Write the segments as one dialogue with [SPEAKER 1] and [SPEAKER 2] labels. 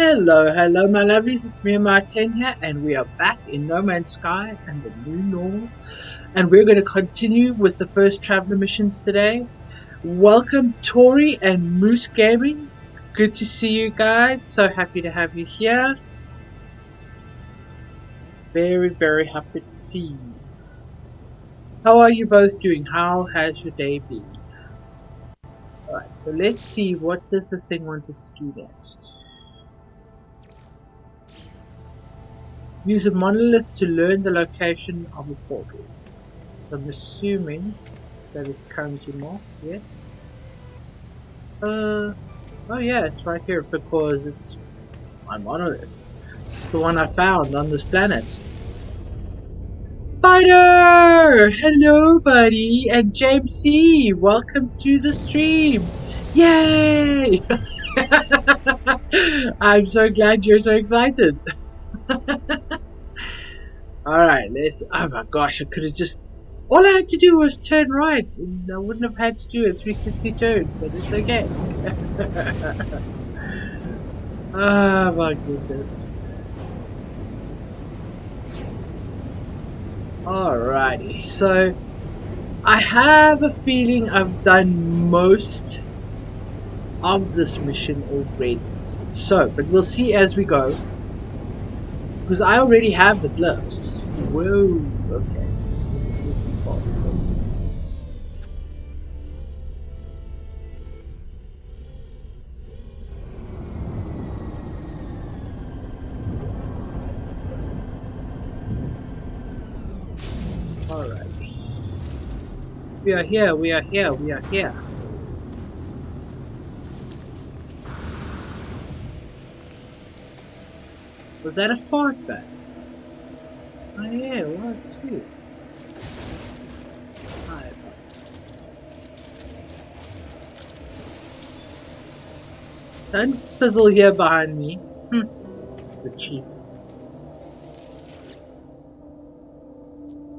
[SPEAKER 1] Hello my lovelies, it's Miamao10 here and we are back in No Man's Sky and the new normal, and we're going to continue with the first traveler missions today. Welcome Tori and Moose Gaming, good to see you guys, so happy to have you here. Very happy to see you. How are you both doing? How has your day been? Alright, so let's see, what does this thing want us to do next? Use a monolith to learn the location of a portal. I'm assuming that it's currently marked, yes? Oh yeah, it's right here because it's my monolith. It's the one I found on this planet. Spider! Hello buddy! And James C! Welcome to the stream! Yay! I'm so glad you're so excited. Alright, let's... Oh my gosh, I could have just... All I had to do was turn right, and I wouldn't have had to do a 360 turn, but it's okay. Oh my goodness. Alrighty, so... I have a feeling I've done most of this mission already. So, but we'll see as we go. Because I already have the glyphs. Whoa, okay. Alright. We are here. Was that a fart bag? Oh yeah, what too? Don't fizzle here behind me. The cheek.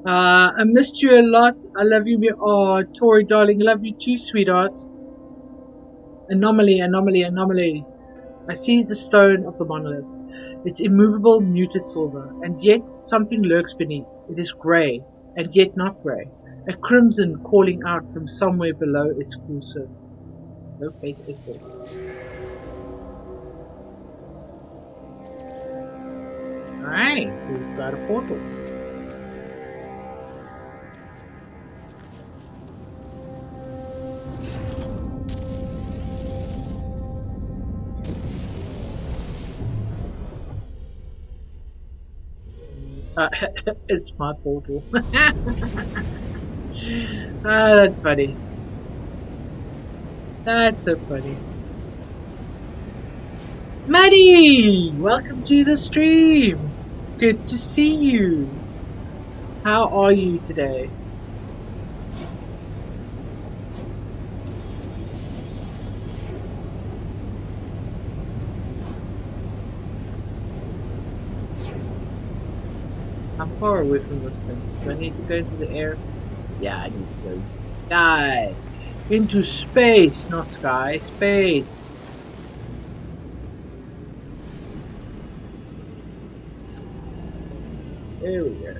[SPEAKER 1] I missed you a lot. I love you. Oh, Tori darling, love you too, sweetheart. Anomaly. I see the stone of the monolith. It's immovable, muted silver, and yet something lurks beneath. It is grey, and yet not grey. A crimson calling out from somewhere below its cool surface. No fate equal. Alright, we've got a portal. It's my portal. That's funny. That's so funny. Maddie! Welcome to the stream! Good to see you! How are you today? I'm far away from this thing. Do I need to go into the air? Yeah, I need to go into the sky. Into space, not sky, space. There we go.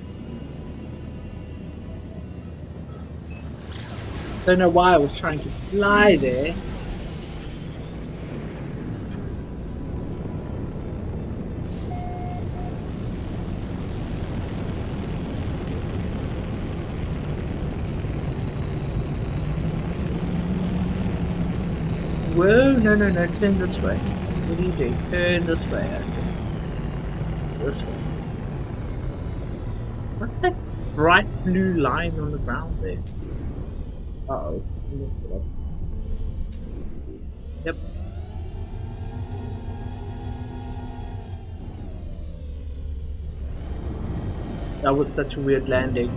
[SPEAKER 1] Don't know why I was trying to fly there. Whoa, no, turn this way. What are you doing? Turn this way, okay. This way. What's that bright blue line on the ground there? Uh-oh. Yep. That was such a weird landing.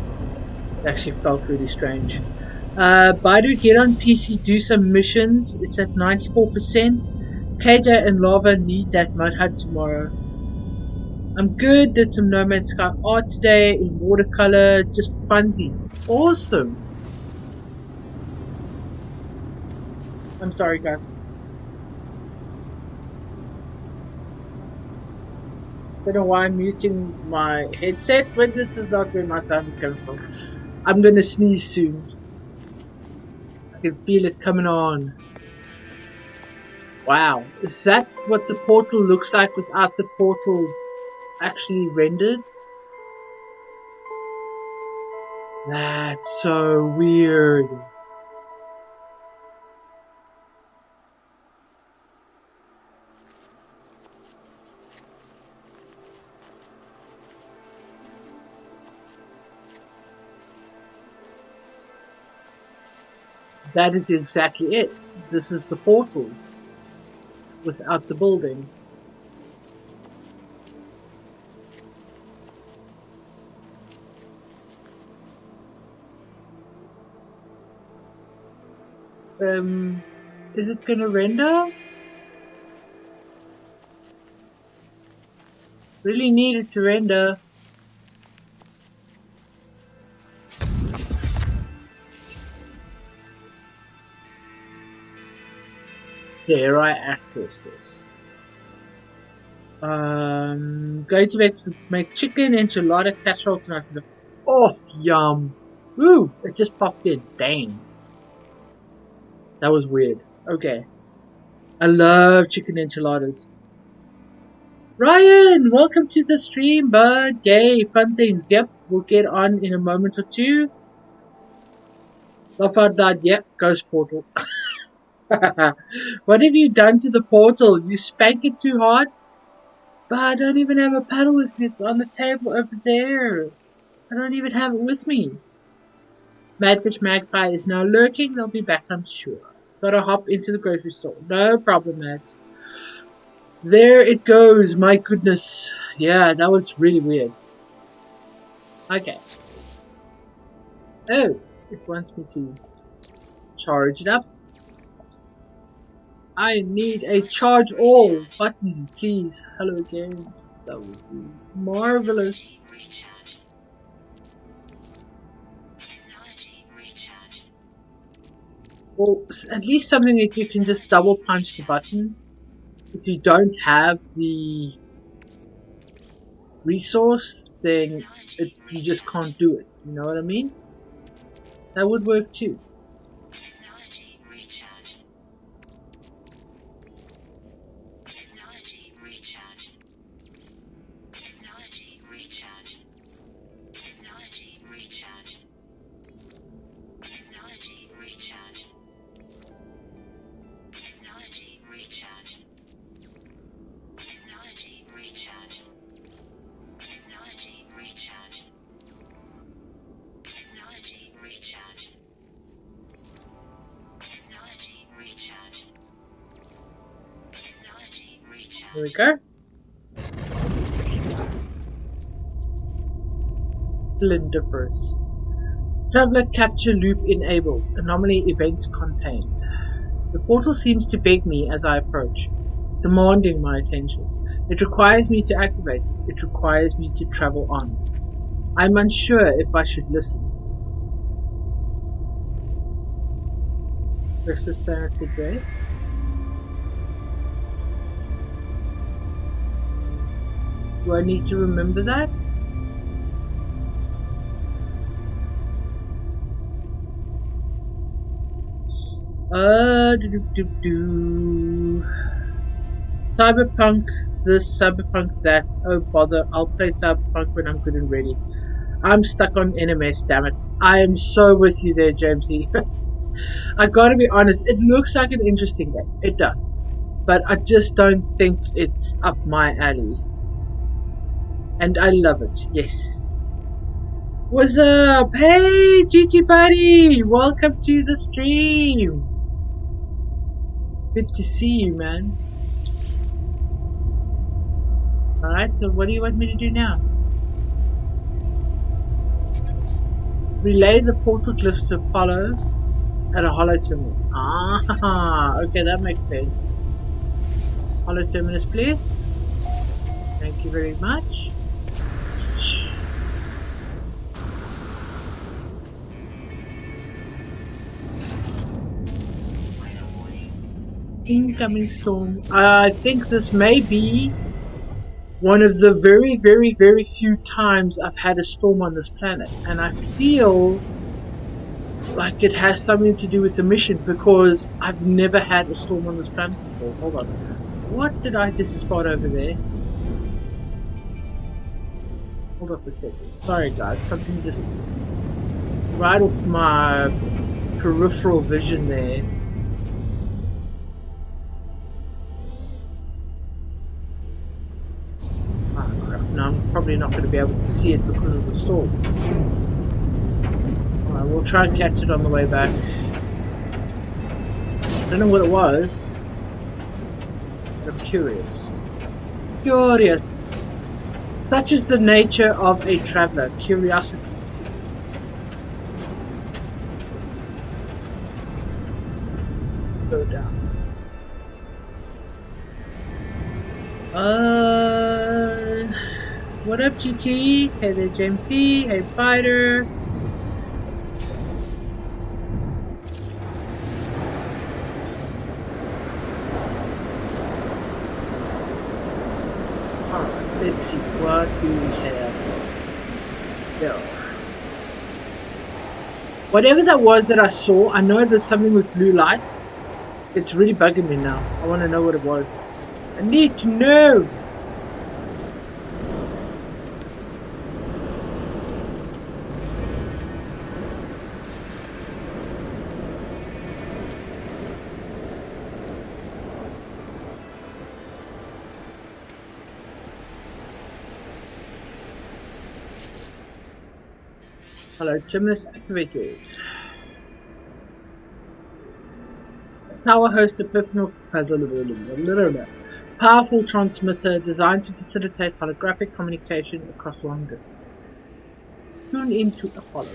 [SPEAKER 1] It actually felt really strange. Baidu, get on PC, do some missions. It's at 94%. KJ and Lava need that mud hut tomorrow. I'm good, did some No Man's Sky art today in watercolor, just funsies. Awesome! I'm sorry guys. Don't know why I'm muting my headset, but this is not where my sound is coming from. I'm gonna sneeze soon. I can feel it coming on. Wow, is that what the portal looks like without the portal actually rendered? That's so weird. That is exactly it. This is the portal without the building. Is it gonna render? Really needed to render. Dare I access this? Going to make chicken enchilada casserole tonight. Oh, yum! Ooh, it just popped in. Dang. That was weird. Okay. I love chicken enchiladas. Ryan, welcome to the stream, bud. Yay, fun things. Yep, we'll get on in a moment or two. Lafar died. Yep, ghost portal. What have you done to the portal? You spank it too hard? But I don't even have a paddle with me. It's on the table over there. I don't even have it with me. Madfish Magpie is now lurking. They'll be back, I'm sure. Gotta hop into the grocery store. No problem, Matt. There it goes. My goodness. Yeah, that was really weird. Okay. Oh, it wants me to charge it up. I need a charge all button, please. Hello again. That would be marvelous. Well, at least something that you can just double punch the button. If you don't have the resource, then you just can't do it. You know what I mean? That would work too. There we go. Splendiferous. Traveler capture loop enabled. Anomaly event contained. The portal seems to beg me as I approach, demanding my attention. It requires me to activate. It requires me to travel on. I'm unsure if I should listen. Where's this planet's address? Do I need to remember that? Cyberpunk this, Cyberpunk that. Oh bother, I'll play Cyberpunk when I'm good and ready. I'm stuck on NMS, damn it. I am so with you there, Jamesy. I gotta be honest, it looks like an interesting game. It does. But I just don't think it's up my alley. And I love it, yes. What's up? Hey, GT buddy! Welcome to the stream! Good to see you, man. Alright, so what do you want me to do now? Relay the portal glyphs to Apollo at a hollow terminus. Ah, okay, that makes sense. Hollow terminus, please. Thank you very much. Incoming storm. I think this may be one of the very, very, very few times I've had a storm on this planet, and I feel like it has something to do with the mission because I've never had a storm on this planet before. Hold on. What did I just spot over there? Hold up a second. Sorry guys, something just right off my peripheral vision there. Ah, crap. Now I'm probably not going to be able to see it because of the storm. Alright, we'll try and catch it on the way back. I don't know what it was, but I'm curious. Curious! Such is the nature of a traveler, curiosity. So down. What up, GT? Hey there, James C. Hey, Fighter. Alright, let's see. What do we have? Yo. Whatever that was that I saw, I know there's something with blue lights. It's really bugging me now. I want to know what it was. I need to know! Hello, Gymnast activated. Tower hosts a powerful transmitter designed to facilitate holographic communication across long distances. Tune into Apollo.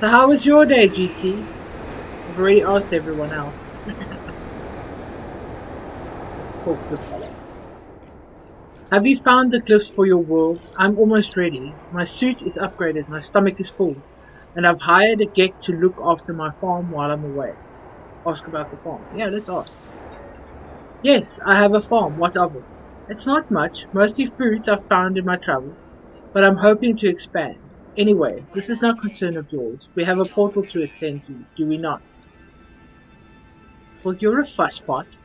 [SPEAKER 1] So how was your day, GT? I've already asked everyone else. Talk to Apollo. Have you found the glyphs for your world? I'm almost ready. My suit is upgraded, my stomach is full, and I've hired a geek to look after my farm while I'm away. Ask about the farm. Yeah, let's ask. Yes, I have a farm. What of it? It's not much, mostly fruit I've found in my travels, but I'm hoping to expand. Anyway, this is no concern of yours. We have a portal to attend to, do we not? Well, you're a fusspot.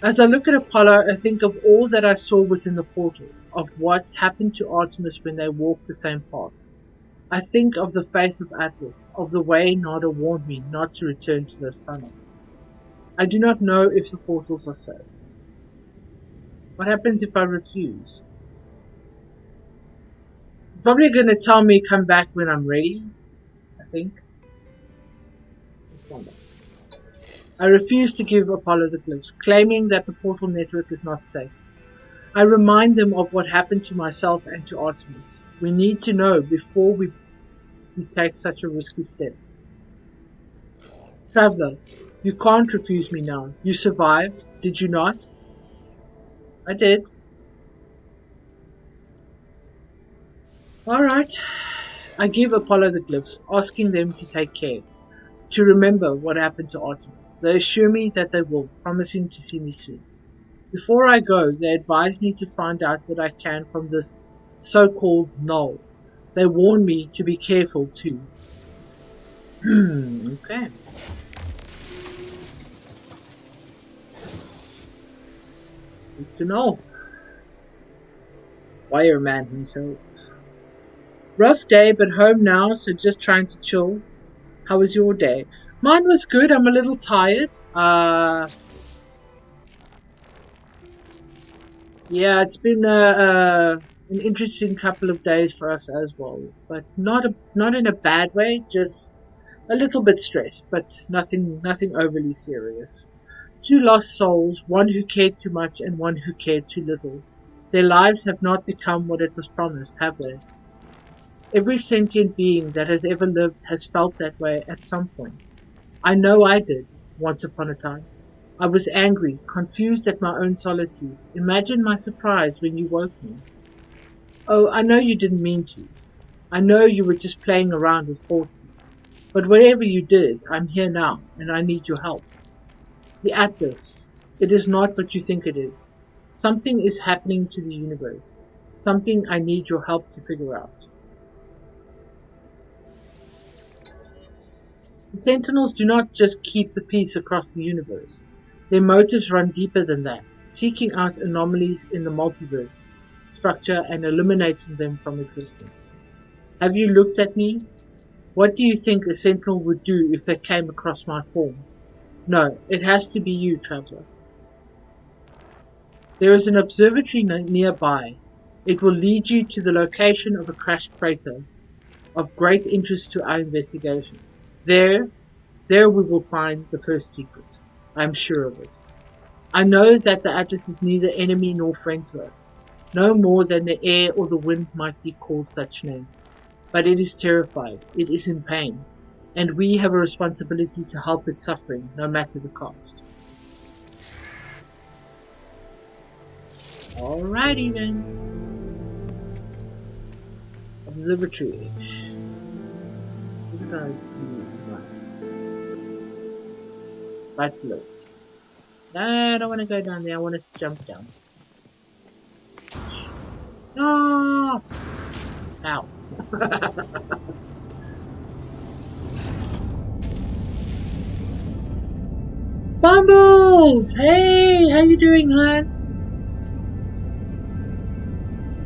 [SPEAKER 1] As I look at Apollo, I think of all that I saw within the portal, of what happened to Artemis when they walked the same path. I think of the face of Atlas, of the way Nada warned me not to return to those tunnels. I do not know if the portals are safe. What happens if I refuse? It's probably going to tell me come back when I'm ready, I think. I refuse to give Apollo the glyphs, claiming that the portal network is not safe. I remind them of what happened to myself and to Artemis. We need to know before we take such a risky step. Traveler, you can't refuse me now. You survived, did you not? I did. Alright. I give Apollo the glyphs, asking them to take care. To remember what happened to Artemis. They assure me that they will, promising to see me soon. Before I go, they advise me to find out what I can from this so-called null. They warn me to be careful too. Okay. It's good to know. Wireman himself. Rough day, but home now, so just trying to chill. How was your day? Mine was good. I'm a little tired. Yeah, it's been an interesting couple of days for us as well, but not in a bad way. Just a little bit stressed, but nothing overly serious. Two lost souls, one who cared too much and one who cared too little. Their lives have not become what it was promised, have they? Every sentient being that has ever lived has felt that way at some point. I know I did, once upon a time. I was angry, confused at my own solitude. Imagine my surprise when you woke me. Oh, I know you didn't mean to. I know you were just playing around with portals. But whatever you did, I'm here now, and I need your help. The Atlas. It is not what you think it is. Something is happening to the universe. Something I need your help to figure out. The Sentinels do not just keep the peace across the universe. Their motives run deeper than that, seeking out anomalies in the multiverse structure and eliminating them from existence. Have you looked at me? What do you think a Sentinel would do if they came across my form? No, it has to be you, Traveler. There is an observatory nearby. It will lead you to the location of a crashed freighter of great interest to our investigation. There we will find the first secret. I am sure of it. I know that the Atlas is neither enemy nor friend to us, no more than the air or the wind might be called such name. But it is terrified, it is in pain, and we have a responsibility to help its suffering, no matter the cost. Alrighty then. Observatory. Right below. No, I don't want to go down there, I want to jump down. No! Ow. Bumbles! Hey, how you doing, hon?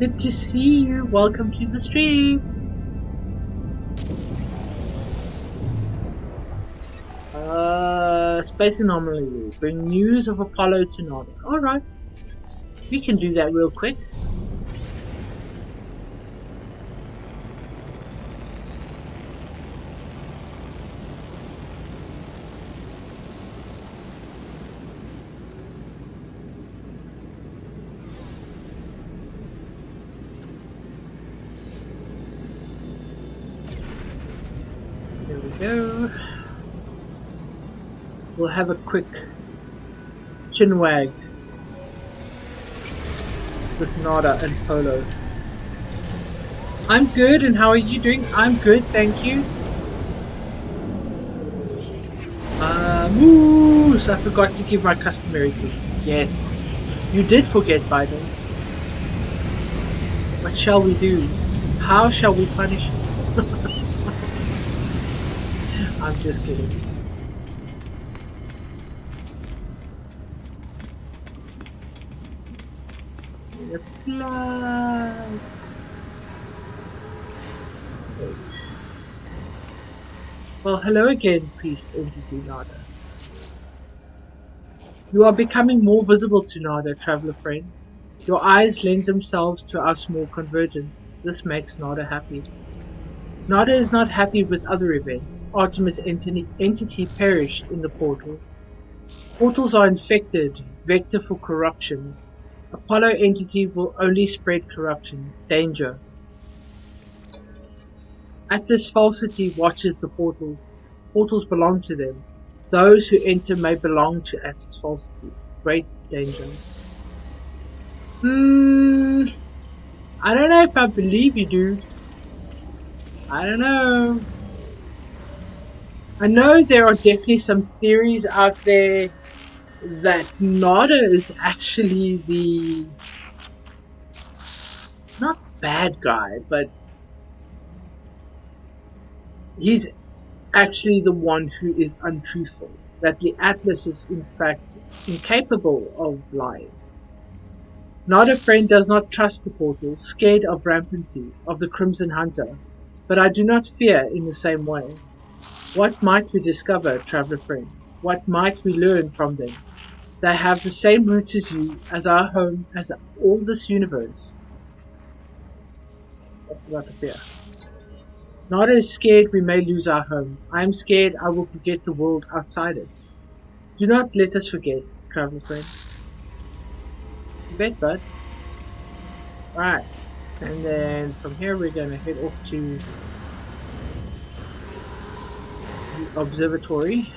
[SPEAKER 1] Good to see you. Welcome to the stream. Space anomaly. Bring news of Apollo to Nod. Alright. We can do that real quick. There we go. We'll have a quick chinwag with Nada and Polo. I'm good, and how are you doing? I'm good, thank you. Moose! I forgot to give my customary greeting. Yes, you did forget, Biden. What shall we do? How shall we punish you? I'm just kidding. Fly. Well, hello again, Priest Entity Nada. You are becoming more visible to Nada, traveler friend. Your eyes lend themselves to our small convergence. This makes Nada happy. Nada is not happy with other events. Artemis entity perished in the portal. Portals are infected, vector for corruption. Apollo entity will only spread corruption, danger. Atlas falsity watches the portals. Portals belong to them. Those who enter may belong to Atlas falsity. Great danger. I don't know if I believe you, dude. I don't know. I know there are definitely some theories out there that Nada is actually the not bad guy, but he's actually the one who is untruthful. That the Atlas is in fact incapable of lying. Nada friend does not trust the portal, scared of rampancy, of the Crimson Hunter, but I do not fear in the same way. What might we discover, traveler friend? What might we learn from them? They have the same roots as you, as our home, as all this universe. What's about to fear? Nada is scared we may lose our home. I am scared I will forget the world outside it. Do not let us forget, traveler friend. You bet, bud. Alright. And then from here we're going to head off to the observatory.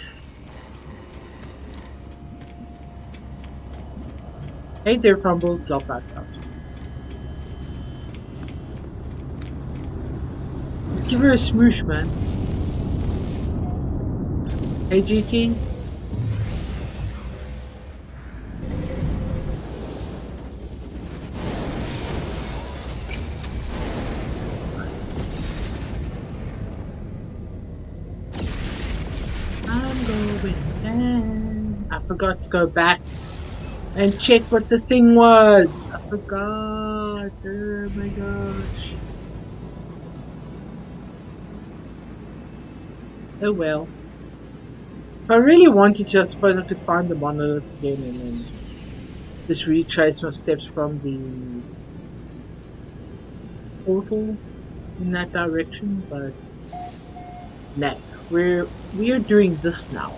[SPEAKER 1] Hey there, Fumbles, love back out. Just give her a smoosh, man. Hey, GT. I'm going down. I forgot to go back and check what the thing was. I forgot. Oh my gosh. Oh well. If I really wanted to, I suppose I could find the monolith again and then just retrace my steps from the portal in that direction, but no. We are doing this now.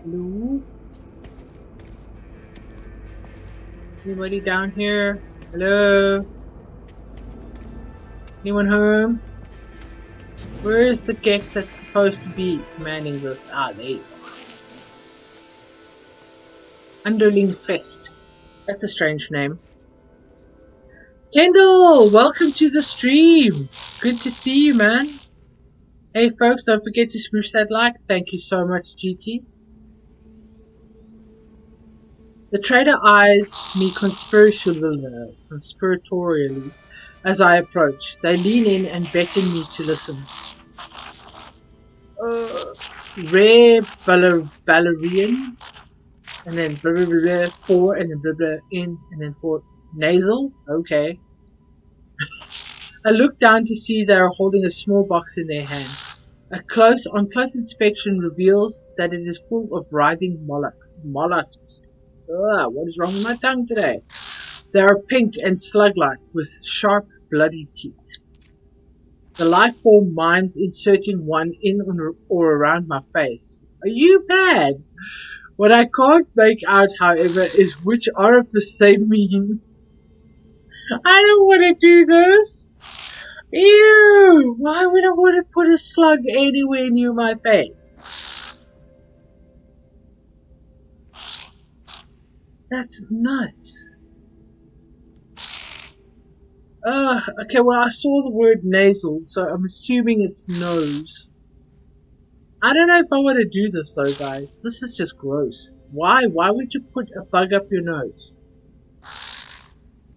[SPEAKER 1] Hello? Anybody down here? Hello? Anyone home? Where is the geek that's supposed to be commanding this? Ah, there you are. Underling Fest. That's a strange name. Kendall! Welcome to the stream! Good to see you, man. Hey folks, don't forget to smash that like. Thank you so much, GT. The trader eyes me conspiratorially as I approach. They lean in and beckon me to listen. Rare Valerian, and then blah blah blah 4, and then blah blah in, and then 4 nasal. Okay. I look down to see they are holding a small box in their hand. Close inspection reveals that it is full of writhing mollusks. Ugh, what is wrong with my tongue today? They are pink and slug-like with sharp, bloody teeth. The life form mimes inserting one in or around my face. Are you bad? What I can't make out, however, is which orifice they mean. I don't want to do this. Ew! Why would I want to put a slug anywhere near my face? That's nuts. Okay, well I saw the word nasal, so I'm assuming it's nose. I don't know if I want to do this though, guys. This is just gross. Why? Why would you put a bug up your nose?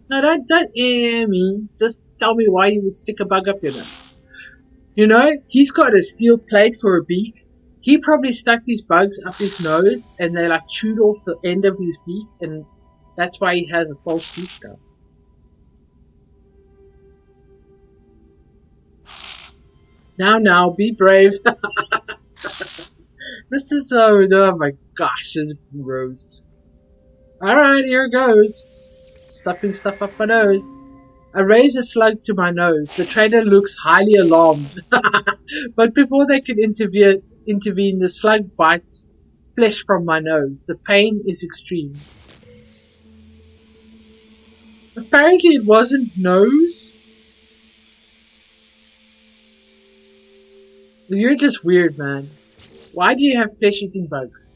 [SPEAKER 1] No, don't me. Just tell me why you would stick a bug up your nose. You know, he's got a steel plate for a beak. He probably stuck these bugs up his nose and they like chewed off the end of his beak, and that's why he has a false beak now. Now, be brave. This is so, oh my gosh, it's gross. Alright, here goes. Stuffing stuff up my nose. I raise a slug to my nose. The trader looks highly alarmed. But before they can intervene, the slug bites flesh from my nose. The pain is extreme. Apparently it wasn't nose. You're just weird, man. Why do you have flesh-eating bugs?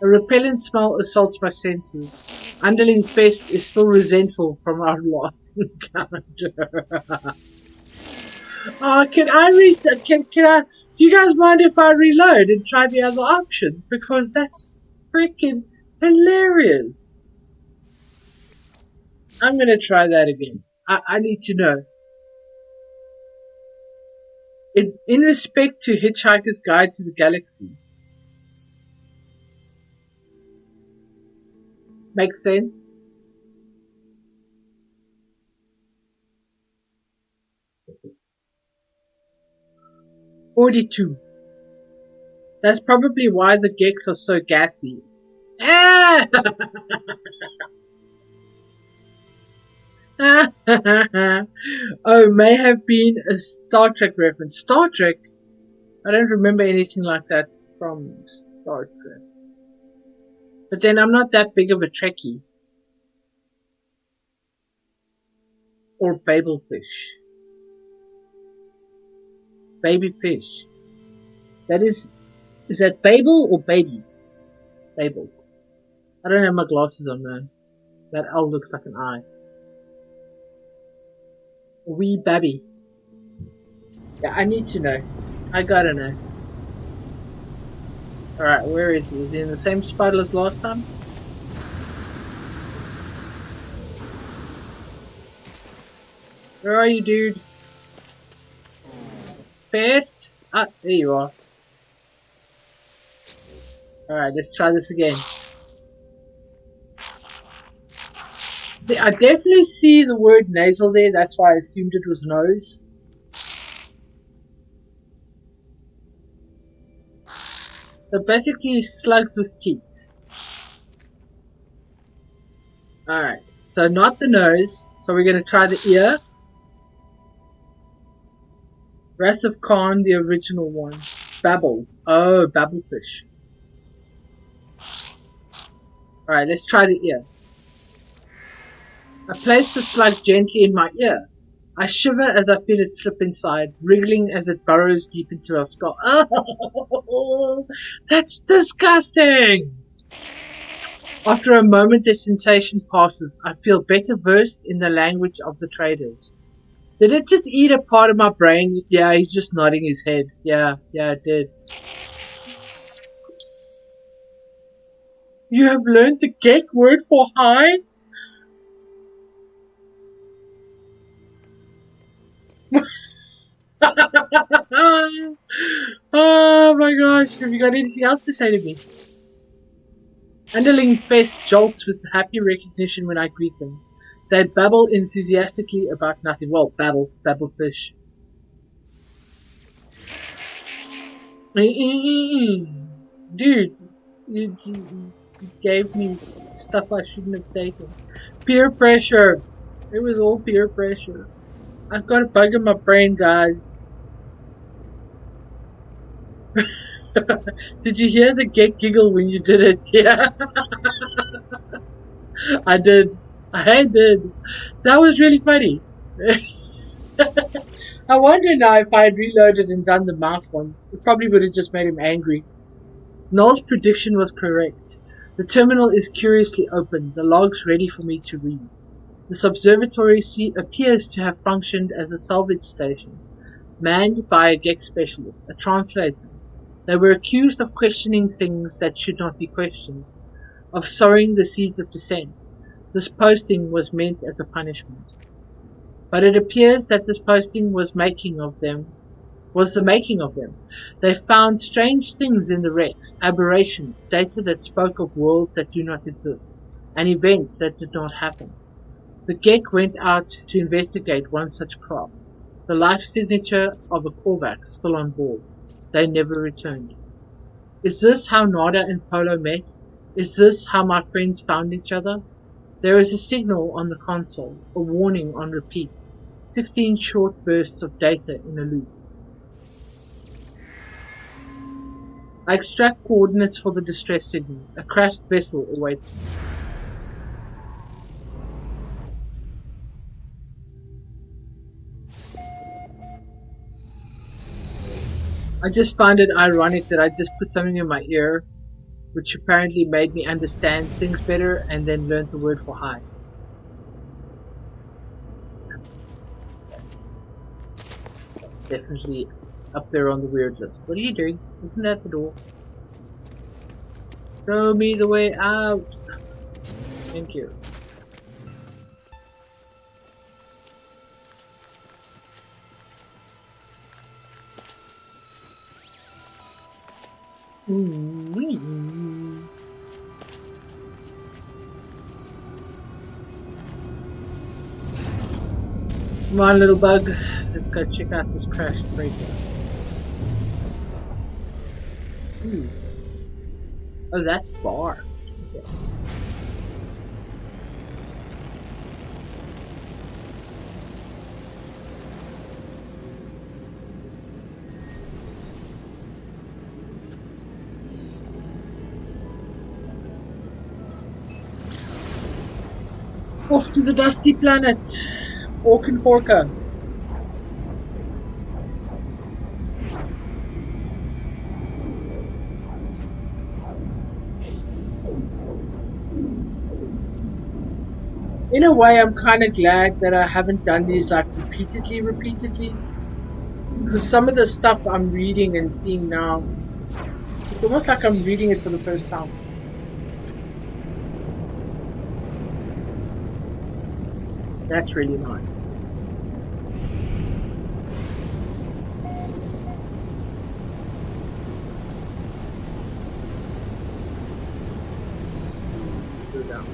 [SPEAKER 1] A repellent smell assaults my senses. Underling Fest is still resentful from our last encounter. Can I do you guys mind if I reload and try the other options? Because that's freaking hilarious. I'm gonna try that again. I need to know. In respect to Hitchhiker's Guide to the Galaxy. Makes sense? $42. That's probably why the geeks are so gassy. Ah! Oh, may have been a Star Trek reference. Star Trek? I don't remember anything like that from Star Trek. But then I'm not that big of a Trekkie. Or Babelfish. Baby fish. That is that Babel or baby? Babel. I don't have my glasses on, man. That L looks like an eye. A wee babby. Yeah, I need to know. I gotta know. Alright, where is he? Is he in the same spot as last time? Where are you, dude? Fast? Ah, there you are. Alright, let's try this again. See, I definitely see the word nasal there, that's why I assumed it was nose. So basically, slugs with teeth. Alright, so not the nose, so we're gonna try the ear. Wrath of Khan, the original one. Babel. Oh, Babelfish. Alright, let's try the ear. I place the slug gently in my ear. I shiver as I feel it slip inside, wriggling as it burrows deep into our skull. Oh, that's disgusting! After a moment, the sensation passes. I feel better versed in the language of the traders. Did it just eat a part of my brain? Yeah, he's just nodding his head. Yeah, it did. You have learned the Gek word for hi? Oh my gosh, have you got anything else to say to me? Underling Fest jolts with happy recognition when I greet them. They babble enthusiastically about nothing. Well, babblefish. Dude, you gave me stuff I shouldn't have taken. Peer pressure. It was all peer pressure. I've got a bug in my brain, guys. Did you hear the Gek giggle when you did it? Yeah. I did. That was really funny. I wonder now if I had reloaded and done the mouse one. It probably would have just made him angry. Noel's prediction was correct. The terminal is curiously open, the logs ready for me to read. This observatory appears to have functioned as a salvage station, manned by a Gek specialist, a translator. They were accused of questioning things that should not be questions, of sowing the seeds of dissent. This posting was meant as a punishment. But it appears that this posting was the making of them. They found strange things in the wrecks, aberrations, data that spoke of worlds that do not exist, and events that did not happen. The Gek went out to investigate one such craft, the life signature of a Korvac still on board. They never returned. Is this how Nada and Polo met? Is this how my friends found each other? There is a signal on the console, a warning on repeat. 16 short bursts of data in a loop. I extract coordinates for the distress signal. A crashed vessel awaits me. I just found it ironic that I just put something in my ear, which apparently made me understand things better, and then learned the word for hi. Definitely up there on the weird list. What are you doing? Isn't that the door? Show me the way out. Thank you. Come on, little bug. Let's go check out this crashed freighter. Oh, that's bar. Okay. Off to the dusty planet. Orc and Horka. In a way, I'm kind of glad that I haven't done these like repeatedly. Because some of the stuff I'm reading and seeing now, it's almost like I'm reading it for the first time. That's really nice. Go down.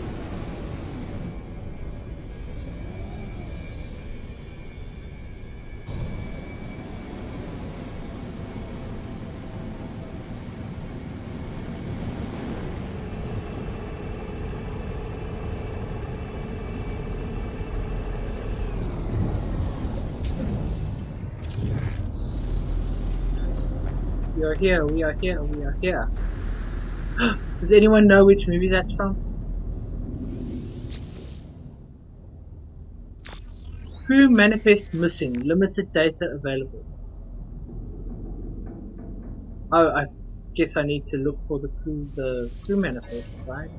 [SPEAKER 1] We are here, we are here, we are here. Does anyone know which movie that's from? Crew manifest missing. Limited data available. Oh, I guess I need to look for the crew manifest, right?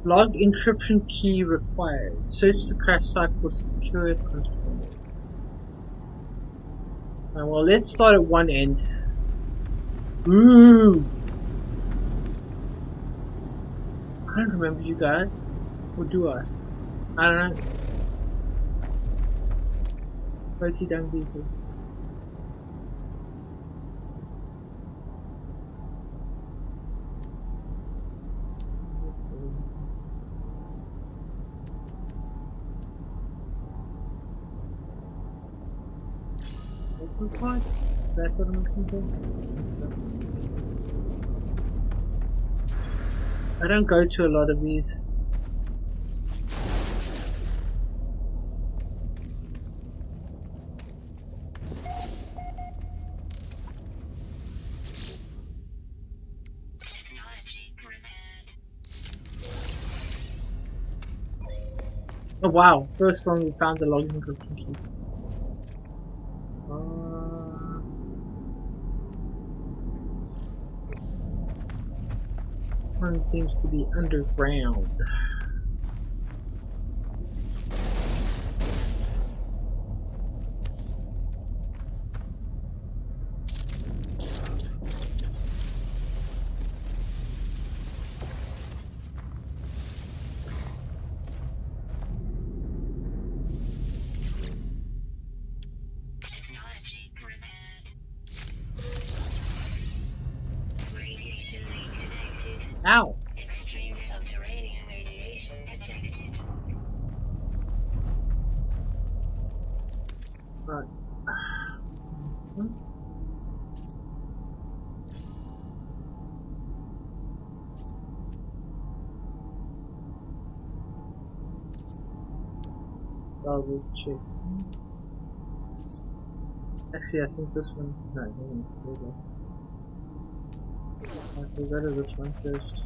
[SPEAKER 1] Log encryption key required. Search the crash site for secure containers. Well, let's start at one end. Ooh! I don't remember you guys. Or do I? I don't know. Pretty damn vehicles. What? That's what I'm looking for? I don't go to a lot of these. Oh wow, first one we found the login encryption key. One seems to be underground. Ow!
[SPEAKER 2] Extreme subterranean radiation detected.
[SPEAKER 1] Right. Double check. Actually, I think this one. No, that one's cooler. I'll go to this one first.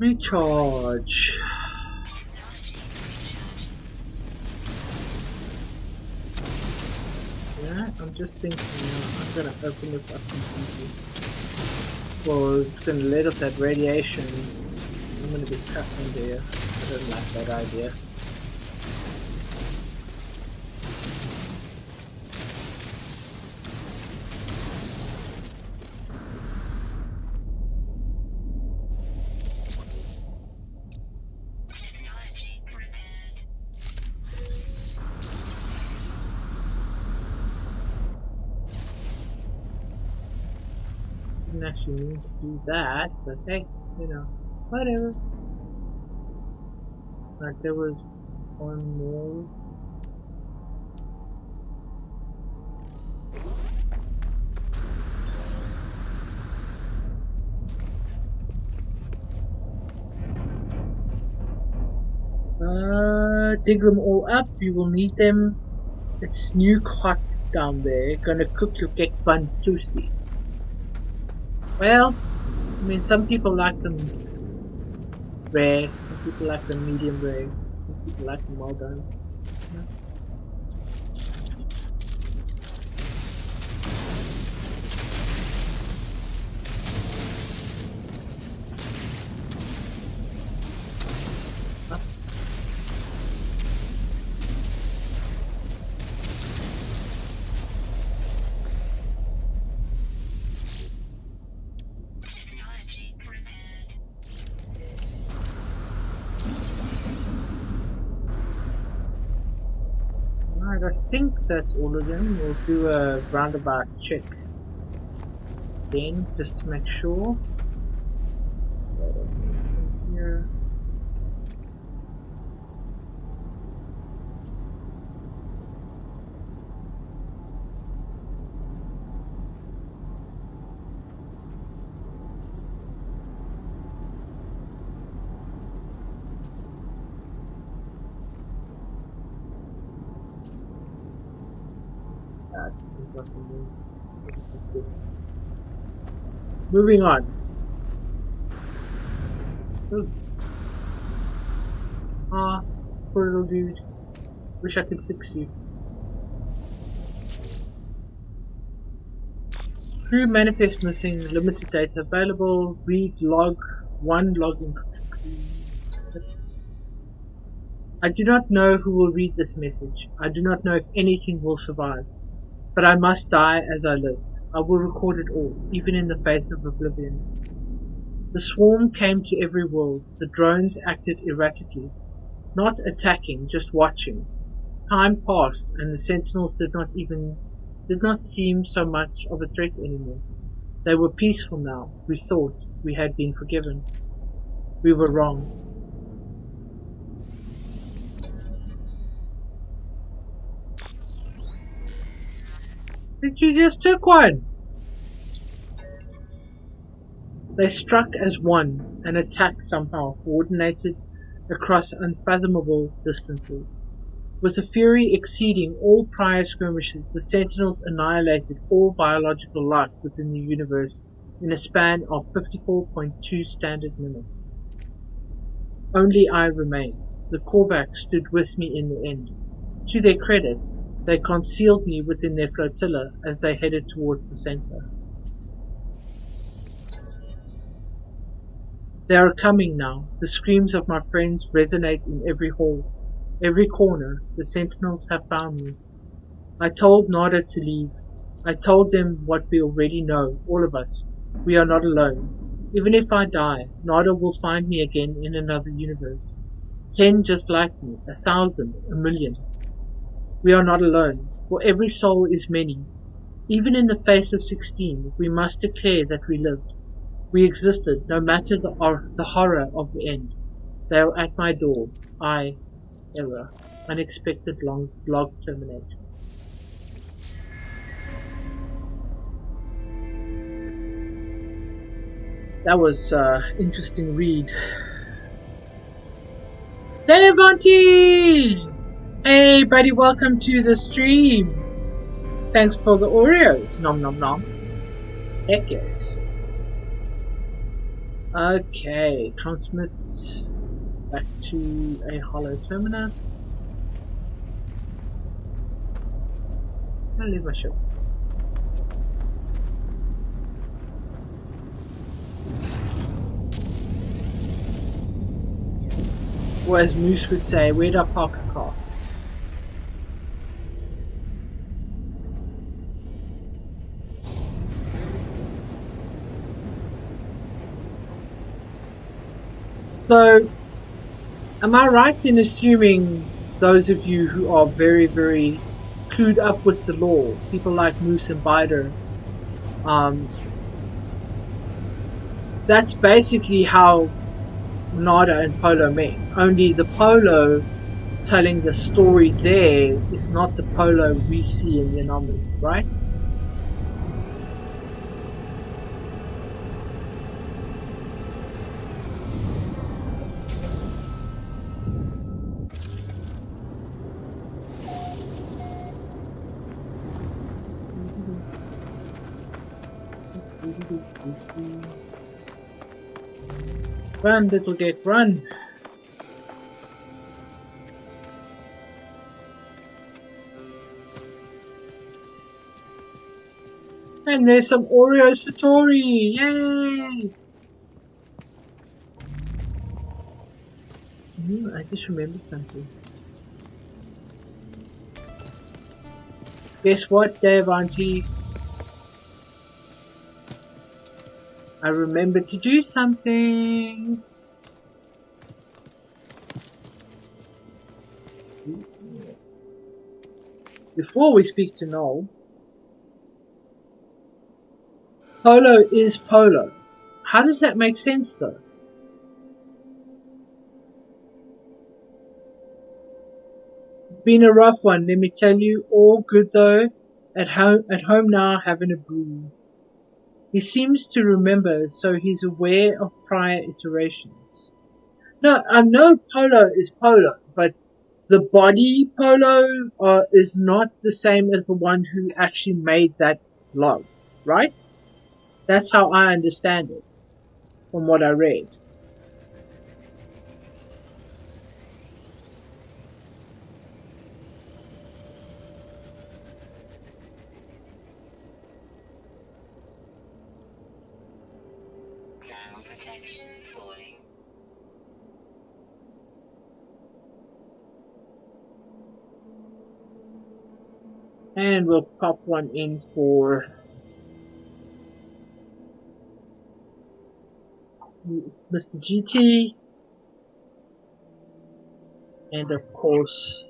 [SPEAKER 1] Recharge. Yeah, I'm just thinking I'm gonna open this up completely. Well, it's gonna let off that radiation. I'm gonna be trapped in there. I don't like that idea. didn't actually mean to do that, but hey, you know, whatever. Like there was one more. Dig them all up. You will need them. It's new hot down there. Gonna cook your cake buns toasty. Well, I mean, some people like them rare. Some people like them medium rare. Some people like them well done. Yeah.
[SPEAKER 2] Technology prepared.
[SPEAKER 1] Alright, I think that's all of them. We'll do a roundabout check again, just to make sure. Here. Moving on. Ooh. Ah, poor little dude. Wish I could fix you. Crew manifest missing. Limited data available. Read log 1 login. I do not know who will read this message. I do not know if anything will survive. But I must die as I live. I will record it all, even in the face of oblivion. The swarm came to every world. The drones acted erratically, not attacking, just watching. Time passed, and the sentinels did not seem so much of a threat anymore. They were peaceful now. We thought we had been forgiven. We were wrong. But you just took one! They struck as one, an attack somehow coordinated across unfathomable distances. With a fury exceeding all prior skirmishes, the Sentinels annihilated all biological life within the universe in a span of 54.2 standard minutes. Only I remained. The Korvax stood with me in the end. To their credit, they concealed me within their flotilla as they headed towards the center. They are coming now. The screams of my friends resonate in every hall, every corner. The Sentinels have found me. I told Nada to leave. I told them what we already know, all of us. We are not alone. Even if I die, Nada will find me again in another universe. 10 just like me, 1,000, 1,000,000. We are not alone, for every soul is many. Even in the face of 16, we must declare that we lived. We existed, no matter the horror of the end. They are at my door. Error. Unexpected log termination. That was interesting read. Devontae! Hey buddy, welcome to the stream. Thanks for the Oreos. Nom nom nom. Heck yes. Okay, transmit back to a hollow terminus. I'll leave my ship. Or as Moose would say, where'd I park the car? So, am I right in assuming those of you who are very, very clued up with the law, people like Moose and Bider, That's basically how Nada and Polo met. Only the Polo telling the story there is not the Polo we see in the anomaly, right? Run, little dick, run! And there's some Oreos for Tori! Yay! I just remembered something. Guess what, Dave Auntie? I remembered to do something. Before we speak to Noel, Polo is Polo. How does that make sense though? It's been a rough one, let me tell you. All good though. At home now, having a brew. He seems to remember, so he's aware of prior iterations. No, I know Polo is Polo, but the body Polo is not the same as the one who actually made that log, right? That's how I understand it, from what I read.
[SPEAKER 2] Thermal protection falling.
[SPEAKER 1] And we'll pop one in for Mr. GT. And of course,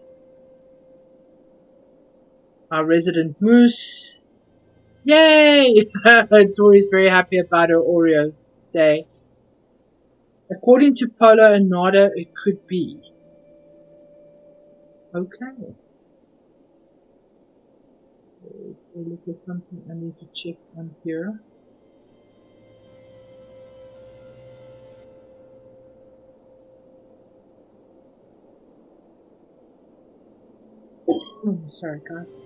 [SPEAKER 1] our resident Moose. Yay! Tori's very happy about her Oreo day. According to Polo and Nada, it could be. Okay. Look at something I need to check on here. Sorry guys.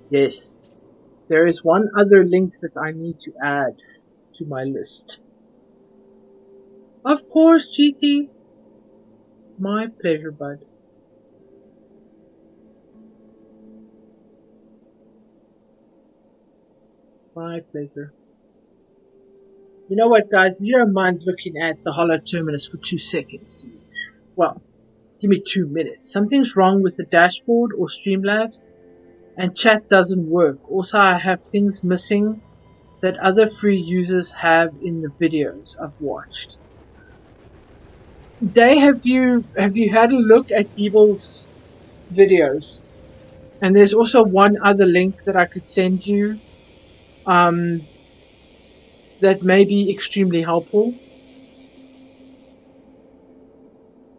[SPEAKER 1] Yes. There is one other link that I need to add to my list. Of course, GT. My pleasure, bud. My pleasure. You know what, guys? You don't mind looking at the Hollow Terminus for 2 seconds, do you? Well, give me 2 minutes. Something's wrong with the dashboard or Streamlabs, and chat doesn't work. Also, I have things missing that other free users have in the videos I've watched. Day, have you had a look at Evil's videos? And there's also one other link that I could send you that may be extremely helpful.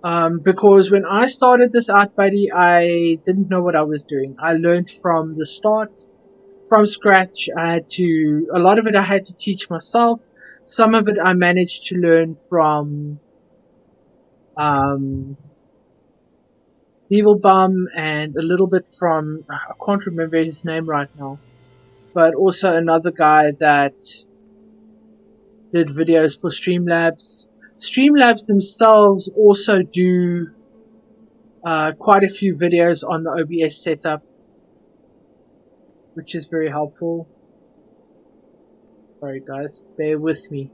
[SPEAKER 1] Because when I started this out, buddy, I didn't know what I was doing. I learned from the start, from scratch. A lot of it I had to teach myself. Some of it I managed to learn from Evil Bum, and a little bit from, I can't remember his name right now, but also another guy that did videos for Streamlabs. Streamlabs themselves also do quite a few videos on the OBS setup, which is very helpful. Sorry guys, bear with me.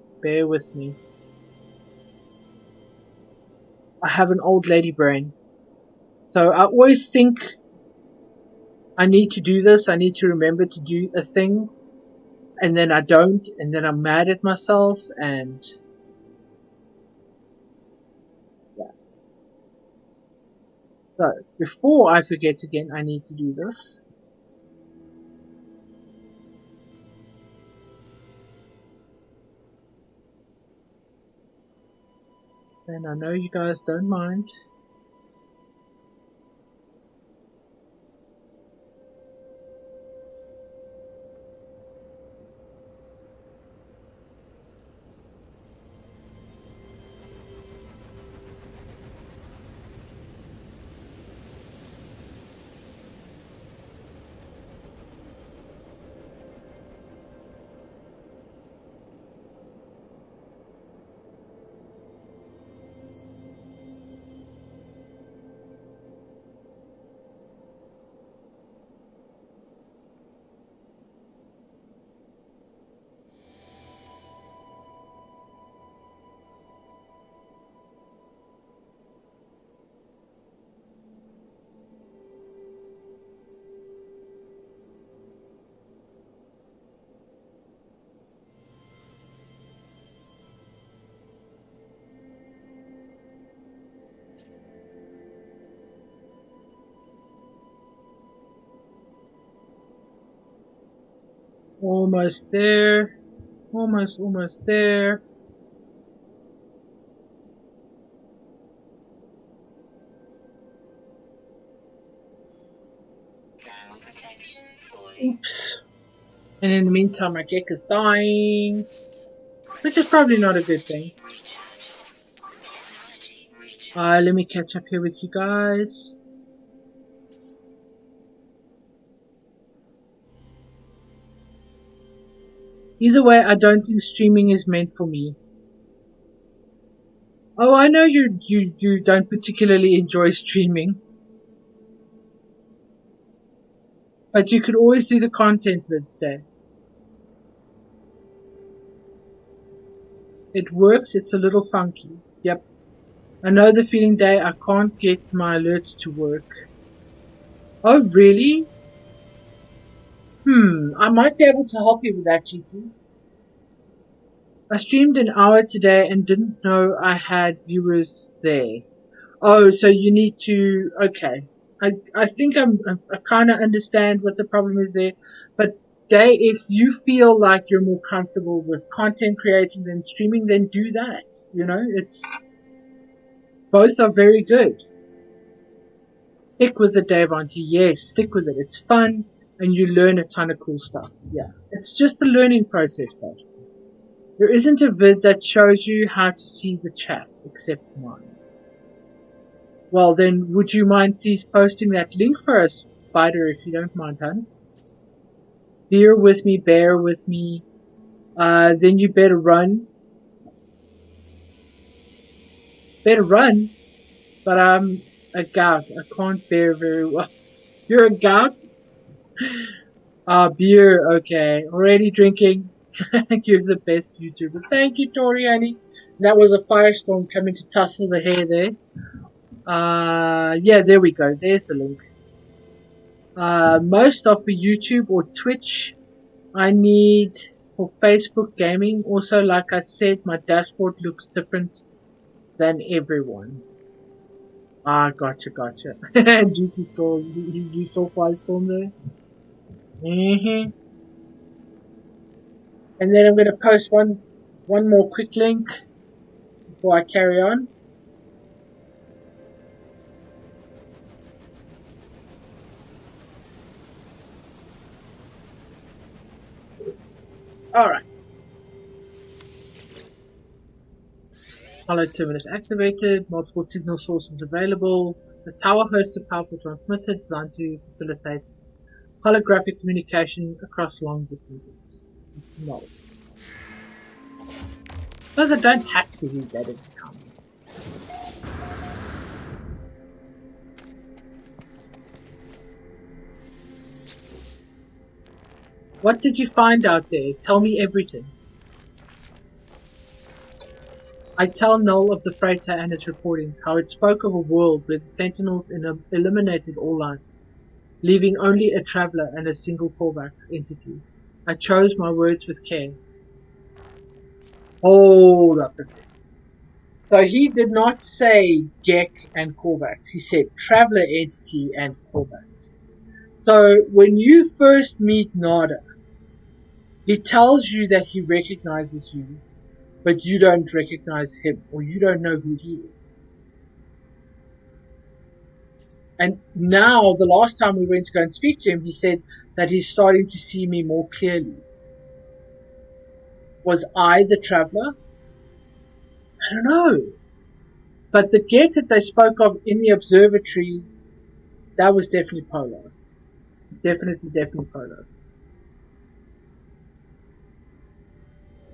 [SPEAKER 1] I have an old lady brain. So I always think I need to do this, I need to remember to do a thing, and then I don't, and then I'm mad at myself, and yeah. So, before I forget again, I need to do this. And I know you guys don't mind. Almost there. Almost there.
[SPEAKER 2] Thermal protection fully.
[SPEAKER 1] Oops. And in the meantime, my Gekka's dying. Which is probably not a good thing.
[SPEAKER 2] Technology recharge.
[SPEAKER 1] Let me catch up here with you guys. Either way, I don't think streaming is meant for me. Oh, I know you don't particularly enjoy streaming. But you could always do the content vids there. It works, it's a little funky. Yep. I know the feeling, Day. I can't get my alerts to work. Oh, really? I might be able to help you with that, GT. I streamed an hour today and didn't know I had viewers there. Oh, so you need to... Okay. I think I kind of understand what the problem is there. But, Day, if you feel like you're more comfortable with content creating than streaming, then do that. You know, it's... Both are very good. Stick with it, Dave Auntie. Yes, stick with it. It's fun and you learn a ton of cool stuff. Yeah. It's just a learning process, but there isn't a vid that shows you how to see the chat except mine. Well, then, would you mind please posting that link for us, Spider, if you don't mind, hun? Bear with me. Then you better run. Better run? But I'm a gout. I can't bear very well. You're a gout? Beer, okay. Already drinking. You're the best YouTuber. Thank you, Tori, honey. That was a firestorm coming to tussle the hair there. Yeah, there we go. There's the link. Most are for YouTube or Twitch. I need for Facebook gaming. Also, like I said, my dashboard looks different than everyone. Gotcha. GT saw, you saw Firestorm there? And then I'm going to post one more quick link before I carry on. Alright. Hollow terminus activated, multiple signal sources available. The tower hosts a powerful transmitter designed to facilitate holographic communication across long distances. No. Because I don't have to read that every time. What did you find out there? Tell me everything. I tell Null of the freighter and its reportings, how it spoke of a world where the Sentinels eliminated all life, leaving only a traveler and a single Korvax entity. I chose my words with care. Hold up a second. So he did not say Gek and Korvax. He said traveler entity and Korvax. So when you first meet Nada, he tells you that he recognizes you but you don't recognize him, or you don't know who he is. And now, the last time we went to go and speak to him, he said that he's starting to see me more clearly. Was I the traveler? I don't know. But the get that they spoke of in the observatory, that was definitely Polo. Definitely Polo.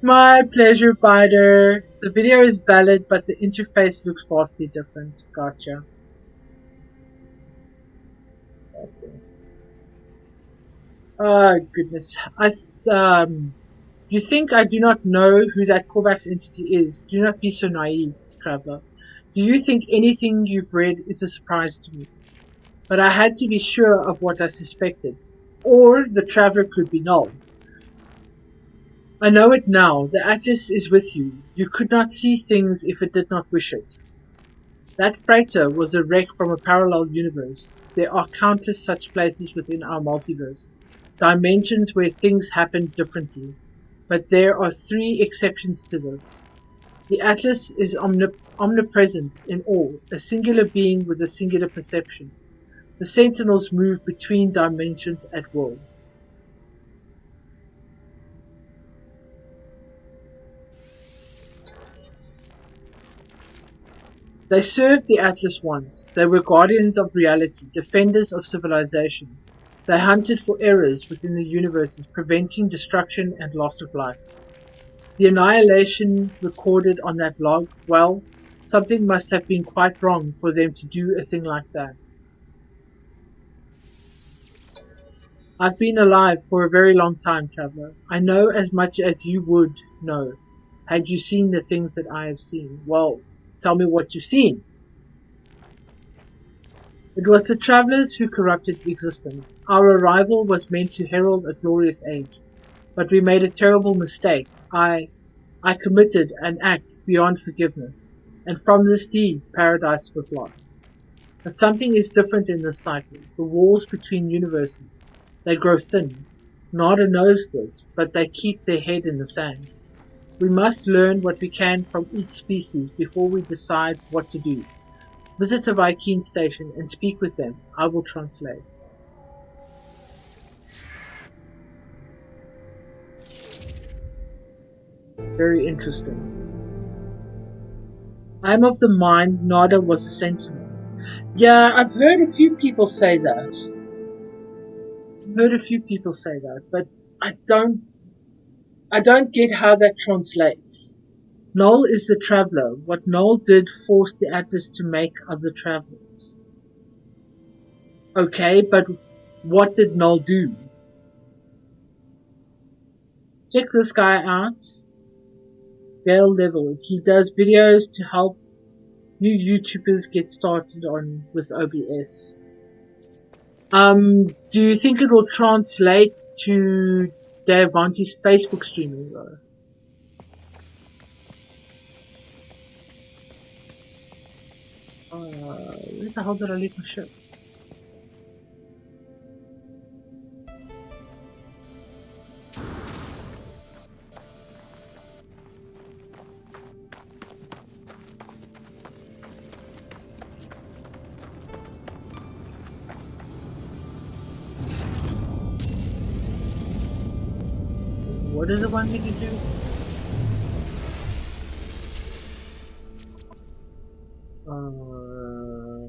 [SPEAKER 1] My pleasure, Bider. The video is valid, but the interface looks vastly different. Gotcha. Okay. Oh, goodness. You think I do not know who that Korvax entity is? Do not be so naive, traveler. Do you think anything you've read is a surprise to me? But I had to be sure of what I suspected. Or the traveler could be null. I know it now. The Atlas is with you. You could not see things if it did not wish it. That freighter was a wreck from a parallel universe. There are countless such places within our multiverse. Dimensions where things happen differently. But there are 3 exceptions to this. The Atlas is omnipresent in all, a singular being with a singular perception. The Sentinels move between dimensions at will. They served the Atlas once. They were guardians of reality, defenders of civilization. They hunted for errors within the universes, preventing destruction and loss of life. The annihilation recorded on that log, well, something must have been quite wrong for them to do a thing like that. I've been alive for a very long time, traveler. I know as much as you would know, had you seen the things that I have seen. Well, tell me what you've seen. It was the travelers who corrupted existence. Our arrival was meant to herald a glorious age, but we made a terrible mistake. I committed an act beyond forgiveness, and from this deed, paradise was lost. But something is different in this cycle. The walls between universes, they grow thin. Nada knows this, but they keep their head in the sand. We must learn what we can from each species before we decide what to do. Visit the Viking station and speak with them. I will translate. Very interesting. I am of the mind Nada was a sentinel. Yeah, I've heard a few people say that. But I don't get how that translates. Null is the traveler. What Null did forced the Atlas to make other travelers. Okay, but what did Null do? Check this guy out. Gale Level. He does videos to help new YouTubers get started with OBS. Do you think it will translate to Dave Vanti's Facebook streaming though? Where the hell did I leave my ship? What does it want me to do?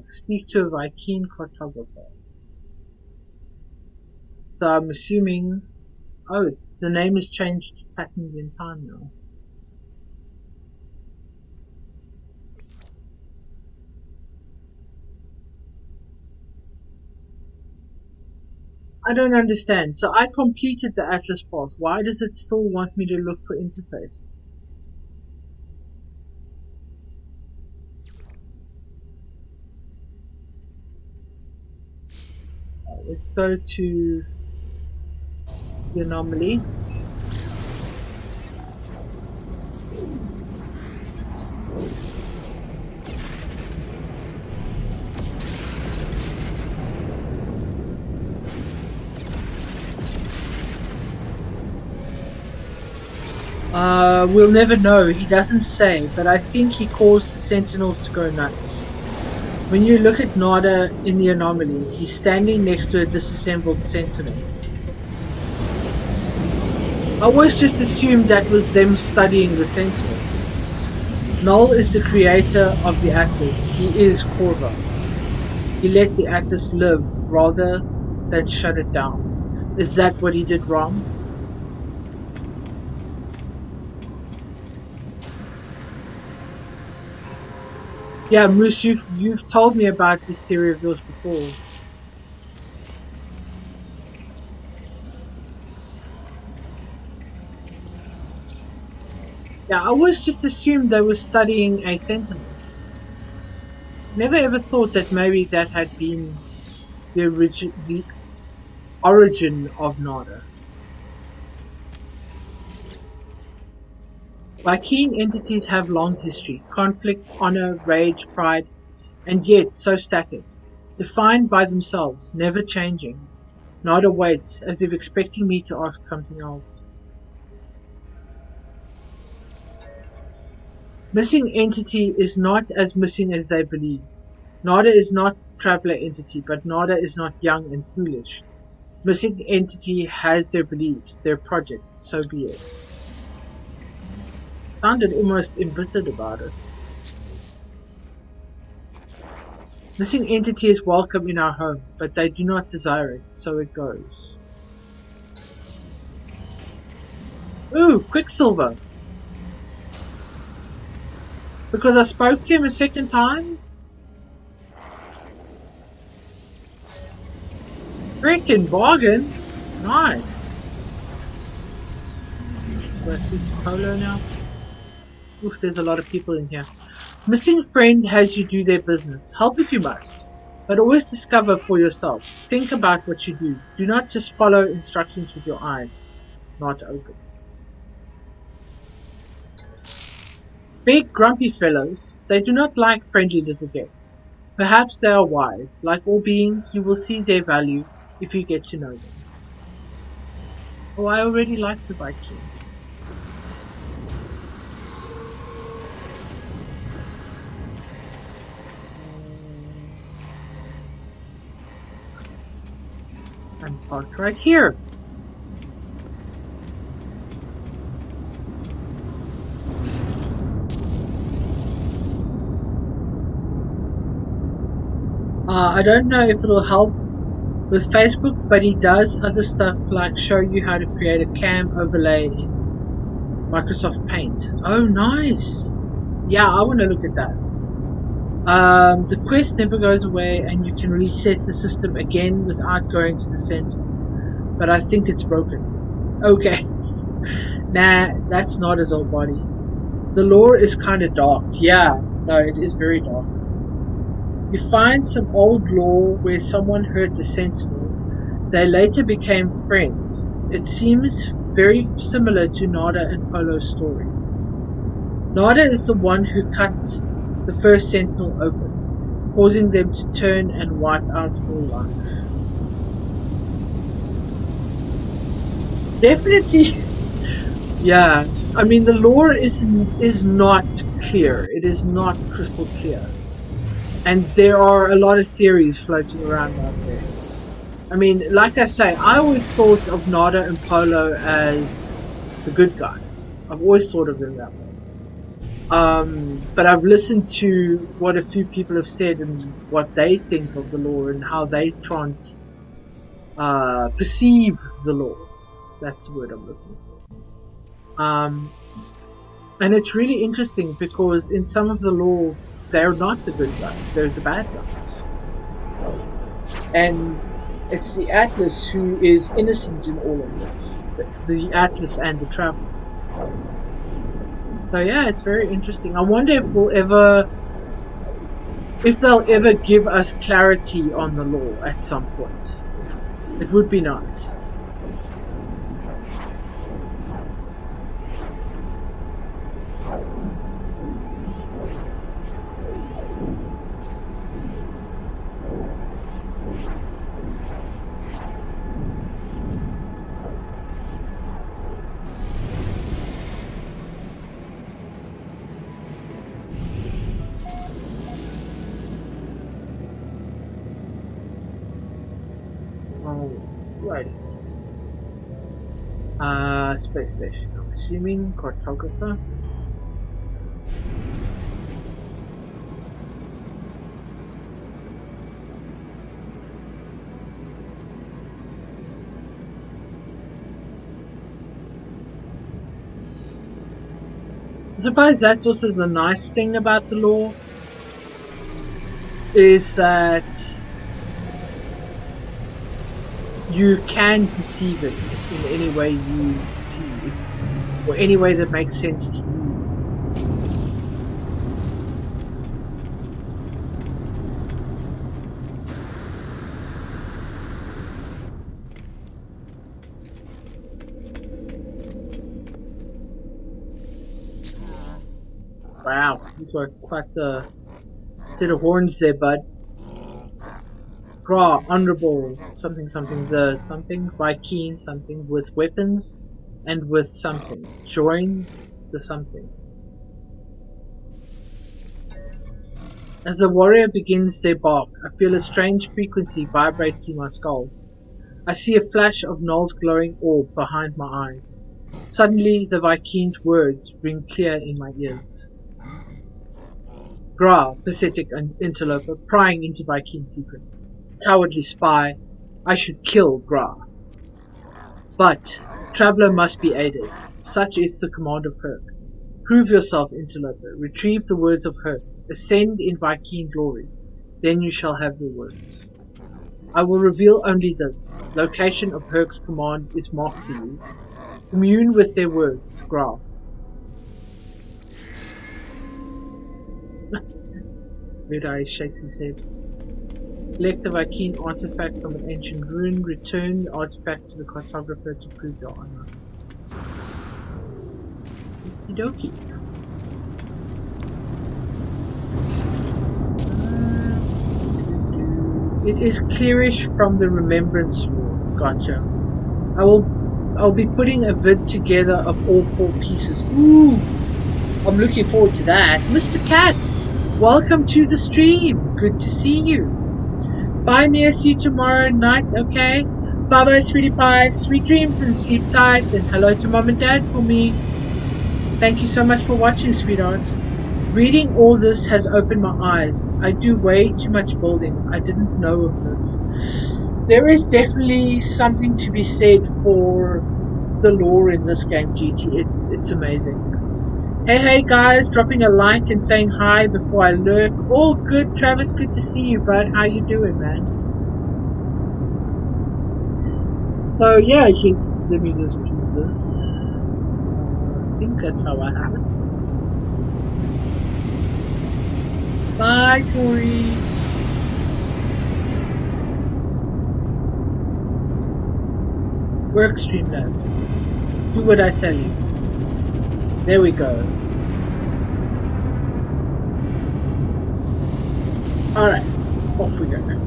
[SPEAKER 1] Speak to a Viking cartographer. So I'm assuming... Oh, the name has changed to Patterns in Time now. I don't understand. So I completed the Atlas Pass. Why does it still want me to look for interfaces? Let's go to the anomaly. We'll never know. He doesn't say, but I think he caused the Sentinels to go nuts. When you look at Nada in the anomaly, he's standing next to a disassembled Sentinel. I always just assumed that was them studying the Sentinels. Null is the creator of the Atlas. He is Corvo. He let the Atlas live rather than shut it down. Is that what he did wrong? Yeah, Moose, you've told me about this theory of yours before. Yeah, I always just assumed they were studying a Sentinel. Never ever thought that maybe that had been the origin of Nada. Vy'keen entities have long history, conflict, honor, rage, pride, and yet so static, defined by themselves, never changing. Nada waits, as if expecting me to ask something else. Missing entity is not as missing as they believe. Nada is not traveler entity, but Nada is not young and foolish. Missing entity has their beliefs, their project, so be it. Sounded almost embittered about it. Missing entity is welcome in our home, but they do not desire it, so it goes. Ooh, Quicksilver! Because I spoke to him a second time? Freaking bargain! Nice! Do I speak to Polo now? Oof, there's a lot of people in here. Missing friend has you do their business. Help if you must. But always discover for yourself. Think about what you do. Do not just follow instructions with your eyes not open. Big grumpy fellows, they do not like friendly little get. Perhaps they are wise. Like all beings, you will see their value if you get to know them. Oh, I already like the Vy'keen. I'm parked right here. I don't know if it'll help with Facebook, but he does other stuff like show you how to create a cam overlay in Microsoft Paint. Oh, nice. Yeah, I want to look at that. The quest never goes away and you can reset the system again without going to the center. But I think it's broken. Okay. Nah, that's not his old body. The lore is kind of dark. Yeah, no, it is very dark. You find some old lore where someone hurt a sentinel. They later became friends. It seems very similar to Nada and Polo's story. Nada is the one who cut the first sentinel open, causing them to turn and wipe out all life. Definitely, yeah. I mean, the lore is not clear. It is not crystal clear. And there are a lot of theories floating around out there. I mean, like I say, I always thought of Nada and Polo as the good guys. I've always thought of them that way. But I've listened to what a few people have said and what they think of the lore and how they perceive the lore. That's the word I'm looking for. And it's really interesting because in some of the lore, they're not the good guys, they're the bad guys. And it's the Atlas who is innocent in all of this. The Atlas and the Traveler. So yeah, it's very interesting. I wonder if they'll ever give us clarity on the lore at some point. It would be nice. Alrighty. Space station. I'm assuming cartographer. I suppose that's also the nice thing about the lore, is that you can perceive it in any way you see it, or any way that makes sense to you. Wow, you've got quite the set of horns there, bud. Gra, honorable, something, something, Viking, something, with weapons, and with something. Join the something. As the warrior begins their bark, I feel a strange frequency vibrate through my skull. I see a flash of Null's glowing orb behind my eyes. Suddenly, the Viking's words ring clear in my ears. Gra, pathetic interloper, prying into Viking's secrets. Cowardly spy, I should kill Gra. But, traveler must be aided. Such is the command of Herc. Prove yourself, interloper. Retrieve the words of Herc. Ascend in Viking glory. Then you shall have your words. I will reveal only this. Location of Herc's command is marked for you. Commune with their words, Gra. Red Eye shakes his head. Collect the Viking artifact from an ancient ruin. Return the artifact to the cartographer to prove your honor. Okie dokie. It is clearish from the remembrance room. Gotcha. I'll be putting a vid together of all 4 pieces. Ooh! I'm looking forward to that. Mr. Cat! Welcome to the stream. Good to see you. Bye, Mia. See you tomorrow night, okay? Bye bye, sweetie pie. Sweet dreams and sleep tight. And hello to mom and dad for me. Thank you so much for watching, sweetheart. Reading all this has opened my eyes. I do way too much building. I didn't know of this. There is definitely something to be said for the lore in this game, GT. It's amazing. Hey guys, dropping a like and saying hi before I lurk. All good, Travis, good to see you, bud. How you doing, man? So yeah, let me just do this. I think that's how I have it. Bye, Tori. Work, Streamlabs. Do what I tell you. There we go. Alright, off we go now.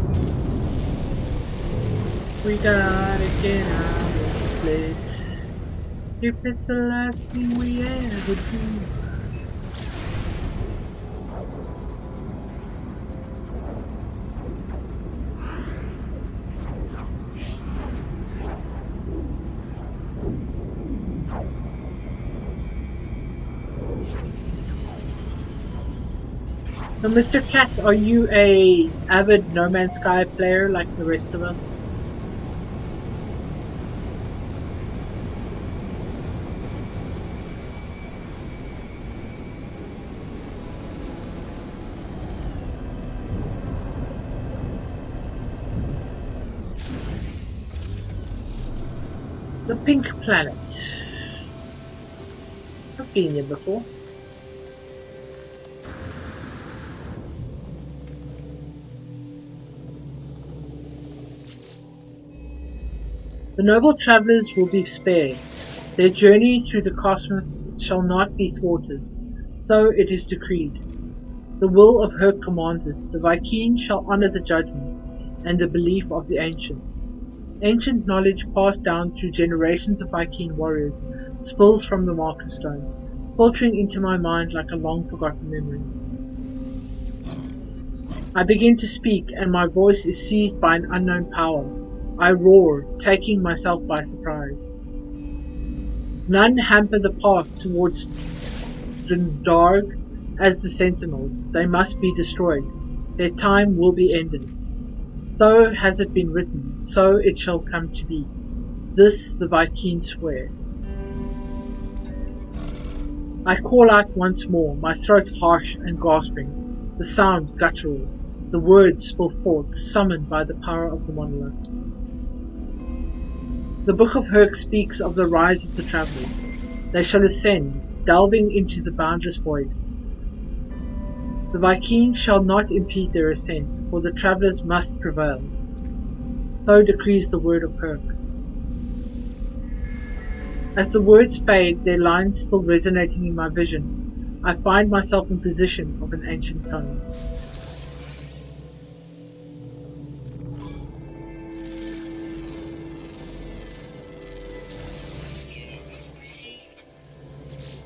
[SPEAKER 1] We gotta get out of this place. If it's the last thing we ever do. So, Mr. Cat, are you a avid No Man's Sky player like the rest of us? The Pink Planet. I've been here before. The noble travelers will be spared. Their journey through the cosmos shall not be thwarted. So it is decreed. The will of her commands it. The Viking shall honor the judgment and the belief of the ancients. Ancient knowledge passed down through generations of Viking warriors spills from the marker stone, filtering into my mind like a long-forgotten memory. I begin to speak, and my voice is seized by an unknown power. I roar, taking myself by surprise. None hamper the path towards Drendarg as the sentinels. They must be destroyed. Their time will be ended. So has it been written, so it shall come to be. This the Vikings swear. I call out once more, my throat harsh and gasping, the sound guttural, the words spill forth, summoned by the power of the monolith. The Book of Herc speaks of the rise of the travellers. They shall ascend, delving into the boundless void. The Vikings shall not impede their ascent, for the travellers must prevail. So decrees the word of Herc. As the words fade, their lines still resonating in my vision, I find myself in possession of an ancient tongue.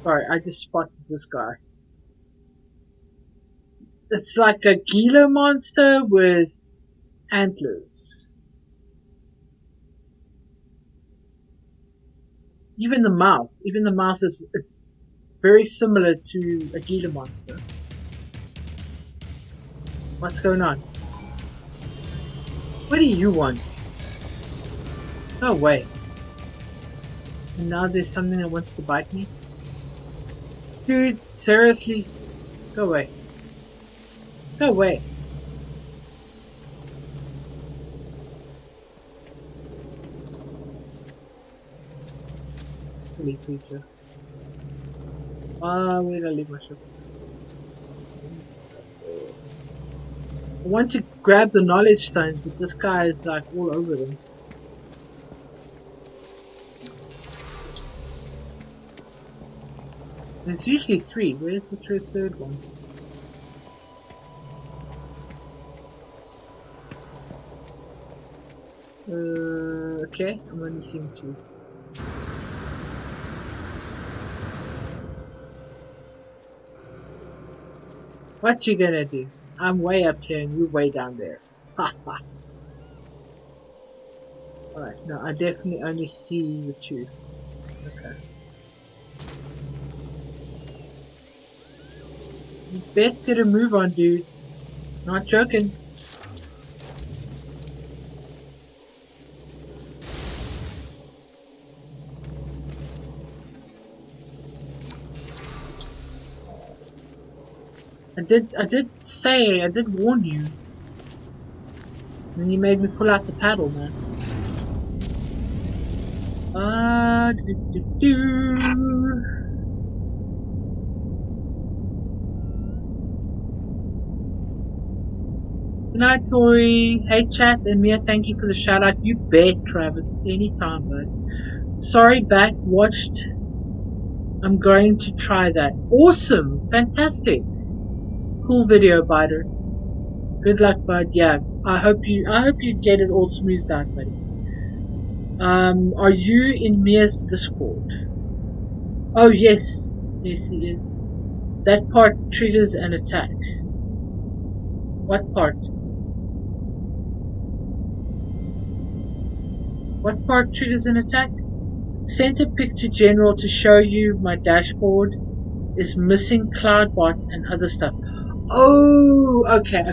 [SPEAKER 1] Sorry, I just spotted this guy. It's like a Gila monster with antlers. Even the mouth is very similar to a Gila monster. What's going on? What do you want? No way. And now there's something that wants to bite me? Dude, seriously? Go away. Go away. Silly creature. Where did I leave my ship? I want to grab the knowledge stones, but this guy is like all over them. There's usually 3. Where's the third one? Okay, I'm only seeing 2. What you gonna do? I'm way up here and you're way down there. Ha ha. Alright, no, I definitely only see the 2. Okay. You best get a move on, dude. Not joking. I did warn you. And you made me pull out the paddle, man. Good night, Tori. Hey, chat, and Mia, thank you for the shout out. You bet, Travis. Anytime, bud. Sorry, back, watched. I'm going to try that. Awesome. Fantastic. Cool video, Biter. Good luck, bud. Yeah, I hope you get it all smoothed out, buddy. Are you in Mia's Discord? Oh yes, yes he is. That part triggers an attack. What part? What part triggers an attack? Sent a pic to General to show you my dashboard is missing CloudBot and other stuff. Oh, okay.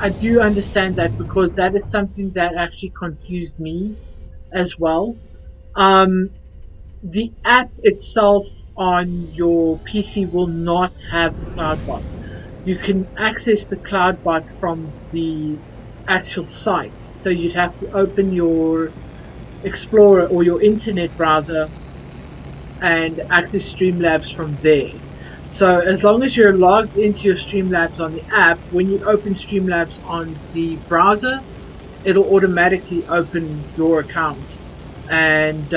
[SPEAKER 1] I do understand that because that is something that actually confused me as well. The app itself on your PC will not have the CloudBot. You can access the CloudBot from the actual site. So you'd have to open your Explorer or your internet browser and access Streamlabs from there. So as long as you're logged into your Streamlabs on the app, when you open Streamlabs on the browser, it'll automatically open your account, and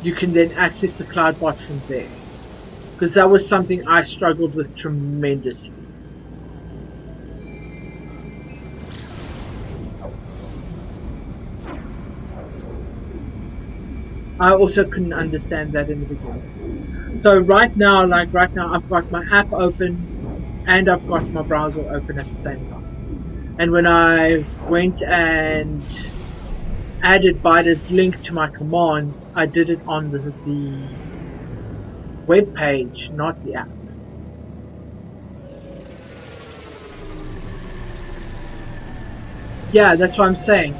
[SPEAKER 1] you can then access the CloudBot from there. Because that was something I struggled with tremendously. I also couldn't understand that in the beginning. So right now I've got my app open and I've got my browser open at the same time. And when I went and added Bider's link to my commands, I did it on the web page, not the app. Yeah, that's what I'm saying.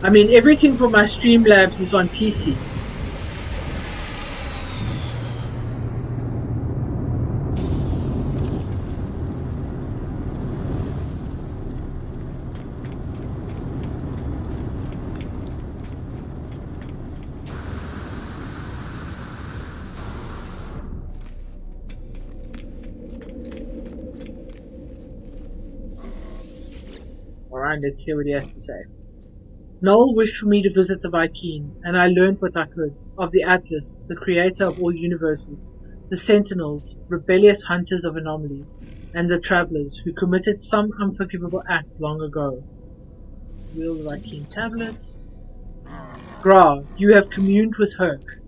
[SPEAKER 1] I mean, everything for my Streamlabs is on PC. Alright, let's hear what he has to say. Noel wished for me to visit the Vy'keen, and I learned what I could of the Atlas, the creator of all universes, the Sentinels, rebellious hunters of anomalies, and the Travelers who committed some unforgivable act long ago. Wield the Vy'keen tablet. Gra, you have communed with Herc.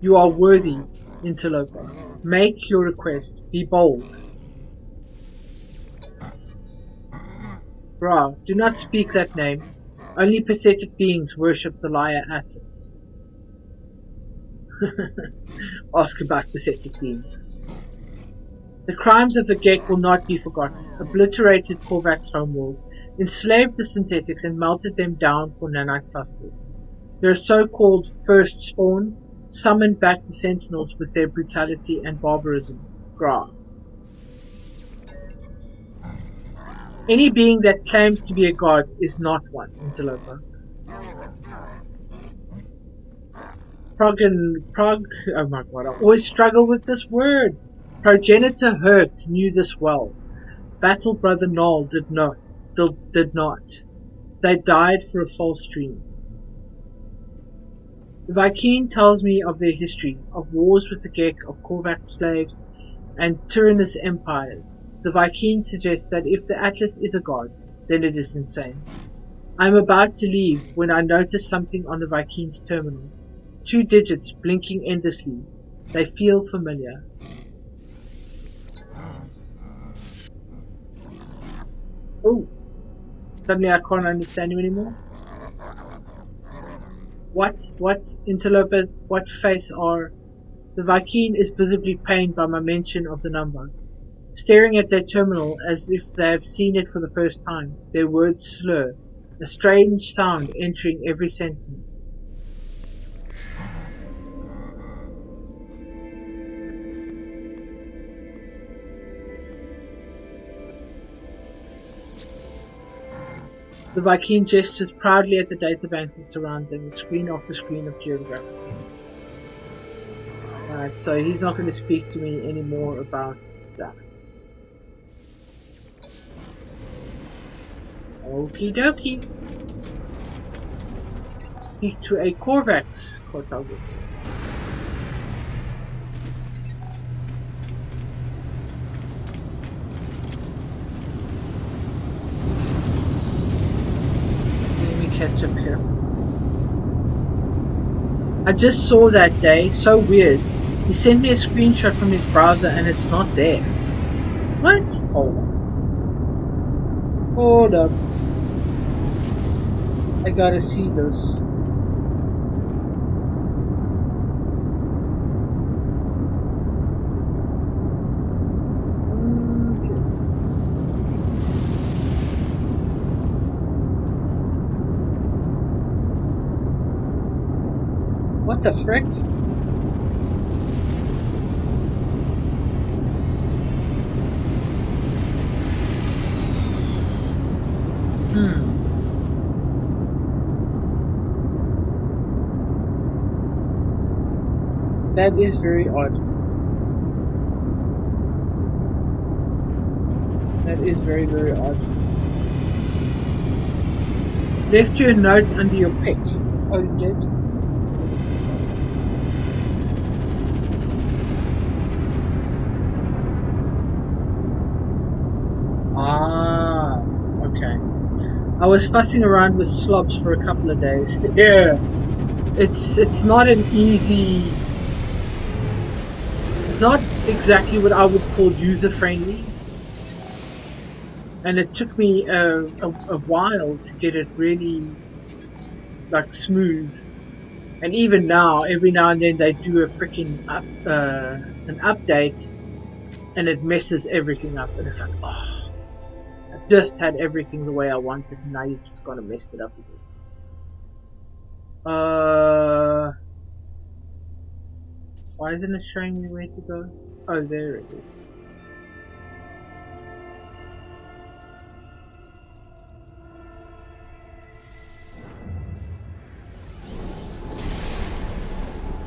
[SPEAKER 1] You are worthy, interloper. Make your request. Be bold. Gra, do not speak that name. Only pathetic beings worship the liar Atlas. Ask about pathetic beings. The crimes of the Gek will not be forgotten. Obliterated Korvax's homeworld, enslaved the synthetics and melted them down for nanite clusters. Their so-called first spawn summoned back the Sentinels with their brutality and barbarism. Gra. Any being that claims to be a god is not one, interloper. Oh my god, I always struggle with this word. Progenitor Herc knew this well. Battle Brother Noel did not. They died for a false dream. The Vy'keen tells me of their history, of wars with the Gek, of Korvax slaves, and tyrannous empires. The Vy'keen suggests that if the Atlas is a god, then it is insane. I am about to leave when I notice something on the Vy'keen's terminal. 2 digits blinking endlessly. They feel familiar. Oh! Suddenly I can't understand you anymore. What? Interloper, what face are... The Vy'keen is visibly pained by my mention of the number. Staring at their terminal as if they have seen it for the first time, their words slur, a strange sound entering every sentence. The Vy'keen gestures proudly at the databanks that surround them, screen after screen of geographic. Alright, so he's not going to speak to me anymore about that. Okie dokie. Speak to a Korvax, Cortago. Let me catch up here. I just saw that day, so weird. He sent me a screenshot from his browser and it's not there. What? Hold up. I gotta see this. What the frick? That is very odd. That is very, very odd. Left you a note under your pick. Oh, you did? Ah, okay. I was fussing around with slobs for a couple of days. Yeah. It's not an easy... It's not exactly what I would call user-friendly. And it took me a while to get it really like smooth. And even now, every now and then they do a freaking an update, and it messes everything up. And it's like, oh, I just had everything the way I wanted, and now you've just got to mess it up again. Why isn't it showing me where to go? Oh, there it is.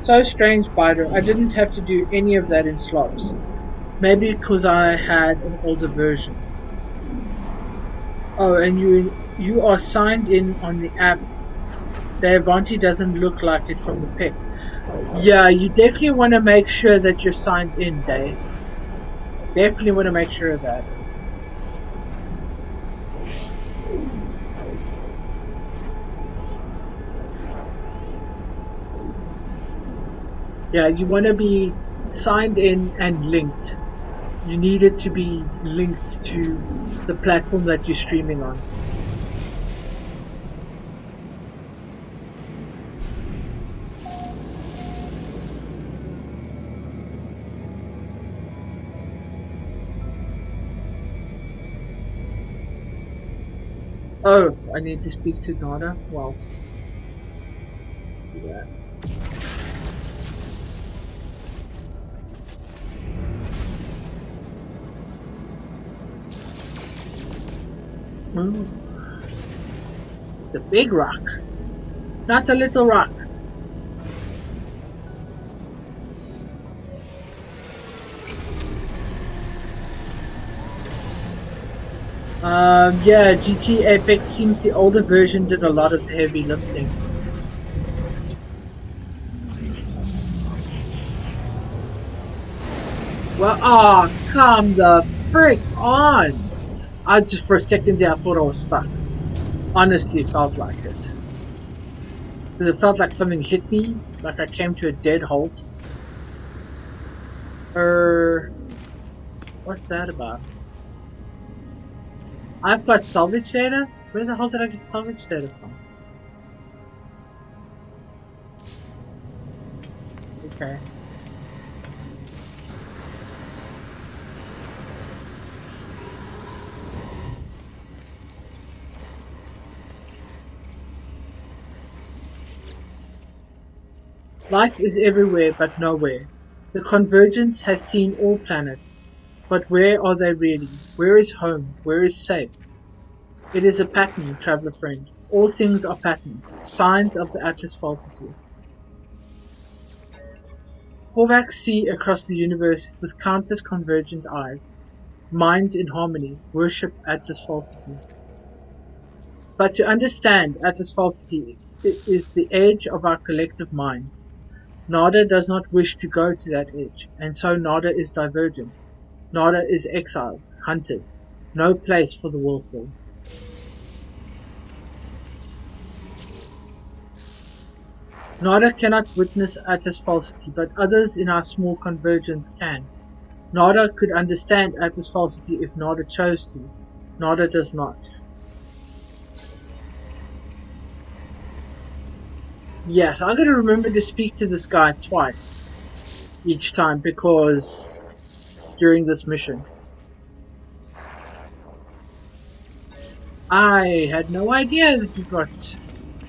[SPEAKER 1] So strange, Spider. I didn't have to do any of that in slots. Maybe because I had an older version. Oh, and you are signed in on the app. The Avanti doesn't look like it from the pic. Yeah, you definitely want to make sure that you're signed in, Dave. Definitely want to make sure of that. Yeah, you want to be signed in and linked. You need it to be linked to the platform that you're streaming on. Oh, I need to speak to Nada? Well, do that. Ooh. The big rock, not a little rock. Yeah, GT Apex seems the older version did a lot of the heavy lifting. Well, oh, come the frick on! I just for a second there I thought I was stuck. Honestly, it felt like it. Because it felt like something hit me, like I came to a dead halt. What's that about? I've got salvage data? Where the hell did I get salvage data from? Okay. Life is everywhere but nowhere. The convergence has seen all planets. But where are they really? Where is home? Where is safe? It is a pattern, traveler friend. All things are patterns, signs of the Atlas falsity. Korvax see across the universe with countless convergent eyes. Minds in harmony, worship Atlas falsity. But to understand Atlas falsity is the edge of our collective mind. Nada does not wish to go to that edge, and so Nada is divergent. Nada is exiled, hunted. No place for the willful. Nada cannot witness Atlas falsity, but others in our small convergence can. Nada could understand Atlas falsity if Nada chose to. Nada does not. Yes, I'm going to remember to speak to this guy twice each time because during this mission. I had no idea that you got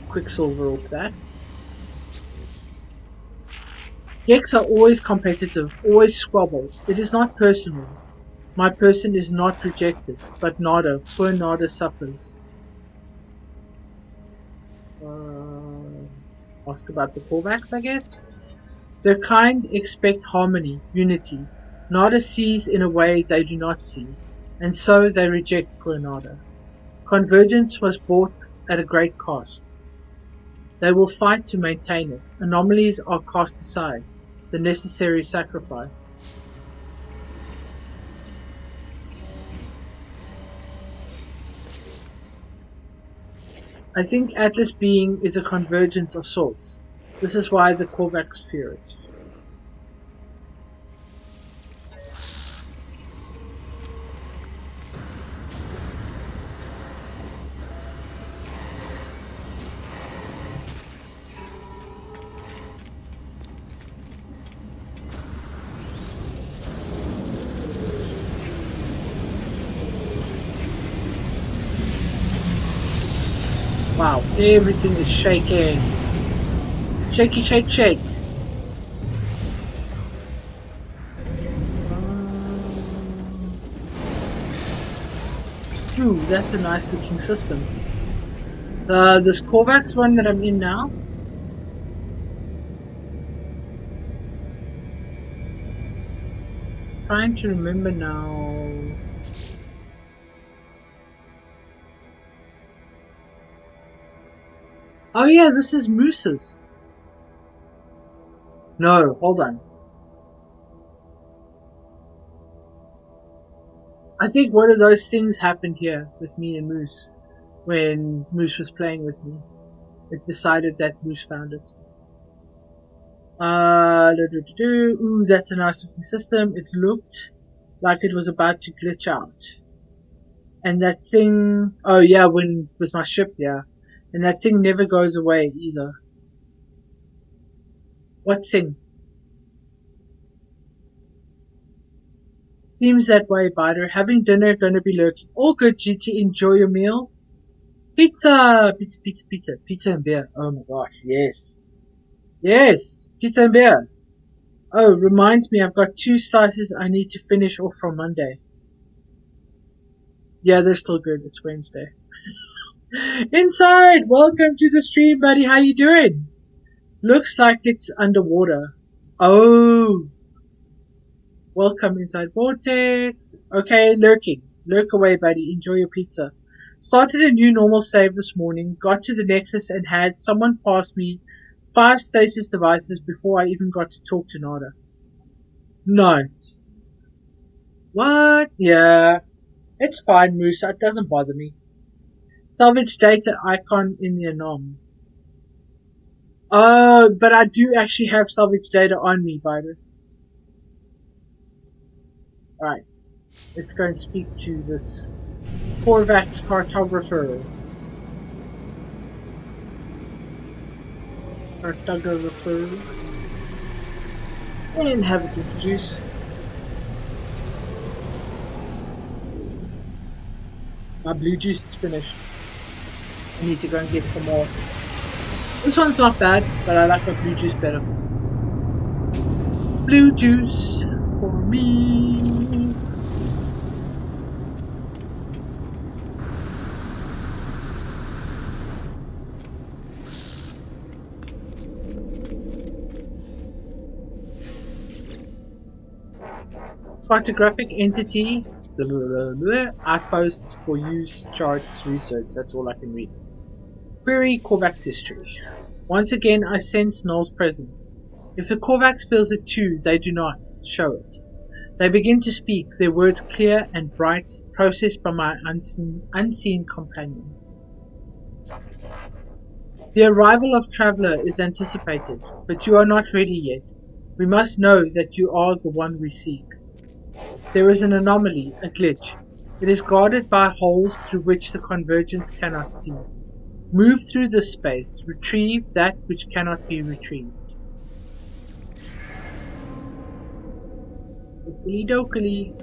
[SPEAKER 1] Quicksilver off that. Gex are always competitive, always squabble. It is not personal. My person is not rejected, but Nada, poor Nada suffers. Ask about the callbacks, I guess. Their kind expect harmony, unity. Nada sees in a way they do not see, and so they reject poor Nada. Convergence was bought at a great cost. They will fight to maintain it. Anomalies are cast aside, the necessary sacrifice. I think Atlas being is a convergence of sorts. This is why the Korvax fear it. Wow, everything is shaking. Shaky, shake, shake. Ooh, that's a nice looking system. This Kovacs one that I'm in now. Trying to remember now. Oh yeah, this is Moose's. No, hold on. I think one of those things happened here with me and Moose when Moose was playing with me. It decided that Moose found it. Ooh, that's a nice looking system. It looked like it was about to glitch out. And that thing, oh yeah, when with my ship, yeah. And that thing never goes away either. What thing? Seems that way, Biter. Having dinner, gonna be lurking. All good, GT. Enjoy your meal. Pizza! Pizza, pizza, pizza. Pizza and beer. Oh my gosh, yes. Yes! Pizza and beer. Oh, reminds me, I've got 2 slices I need to finish off from Monday. Yeah, they're still good. It's Wednesday. Inside! Welcome to the stream, buddy. How you doing? Looks like it's underwater. Oh! Welcome inside Vortex. Okay, lurking. Lurk away, buddy. Enjoy your pizza. Started a new normal save this morning. Got to the Nexus and had someone pass me 5 stasis devices before I even got to talk to Nada. Nice. What? Yeah. It's fine, Moose. It doesn't bother me. Salvage data icon in the anom. But I do actually have salvage data on me, Biter. Alright. Let's go and speak to this Corvax cartographer. And have it introduced. My blue juice is finished. I need to go and get some more. This one's not bad, but I like my blue juice better. Blue juice for me. Cartographic entity, blah, blah, blah, blah, outposts for use, charts, research. That's all I can read. Query Korvax history. Once again, I sense Null's presence. If the Korvax feels it too, they do not show it. They begin to speak, their words clear and bright, processed by my unseen companion. The arrival of Traveler is anticipated, but you are not ready yet. We must know that you are the one we seek. There is an anomaly, a glitch. It is guarded by holes through which the Convergence cannot see. Move through this space. Retrieve that which cannot be retrieved. Okey dokey.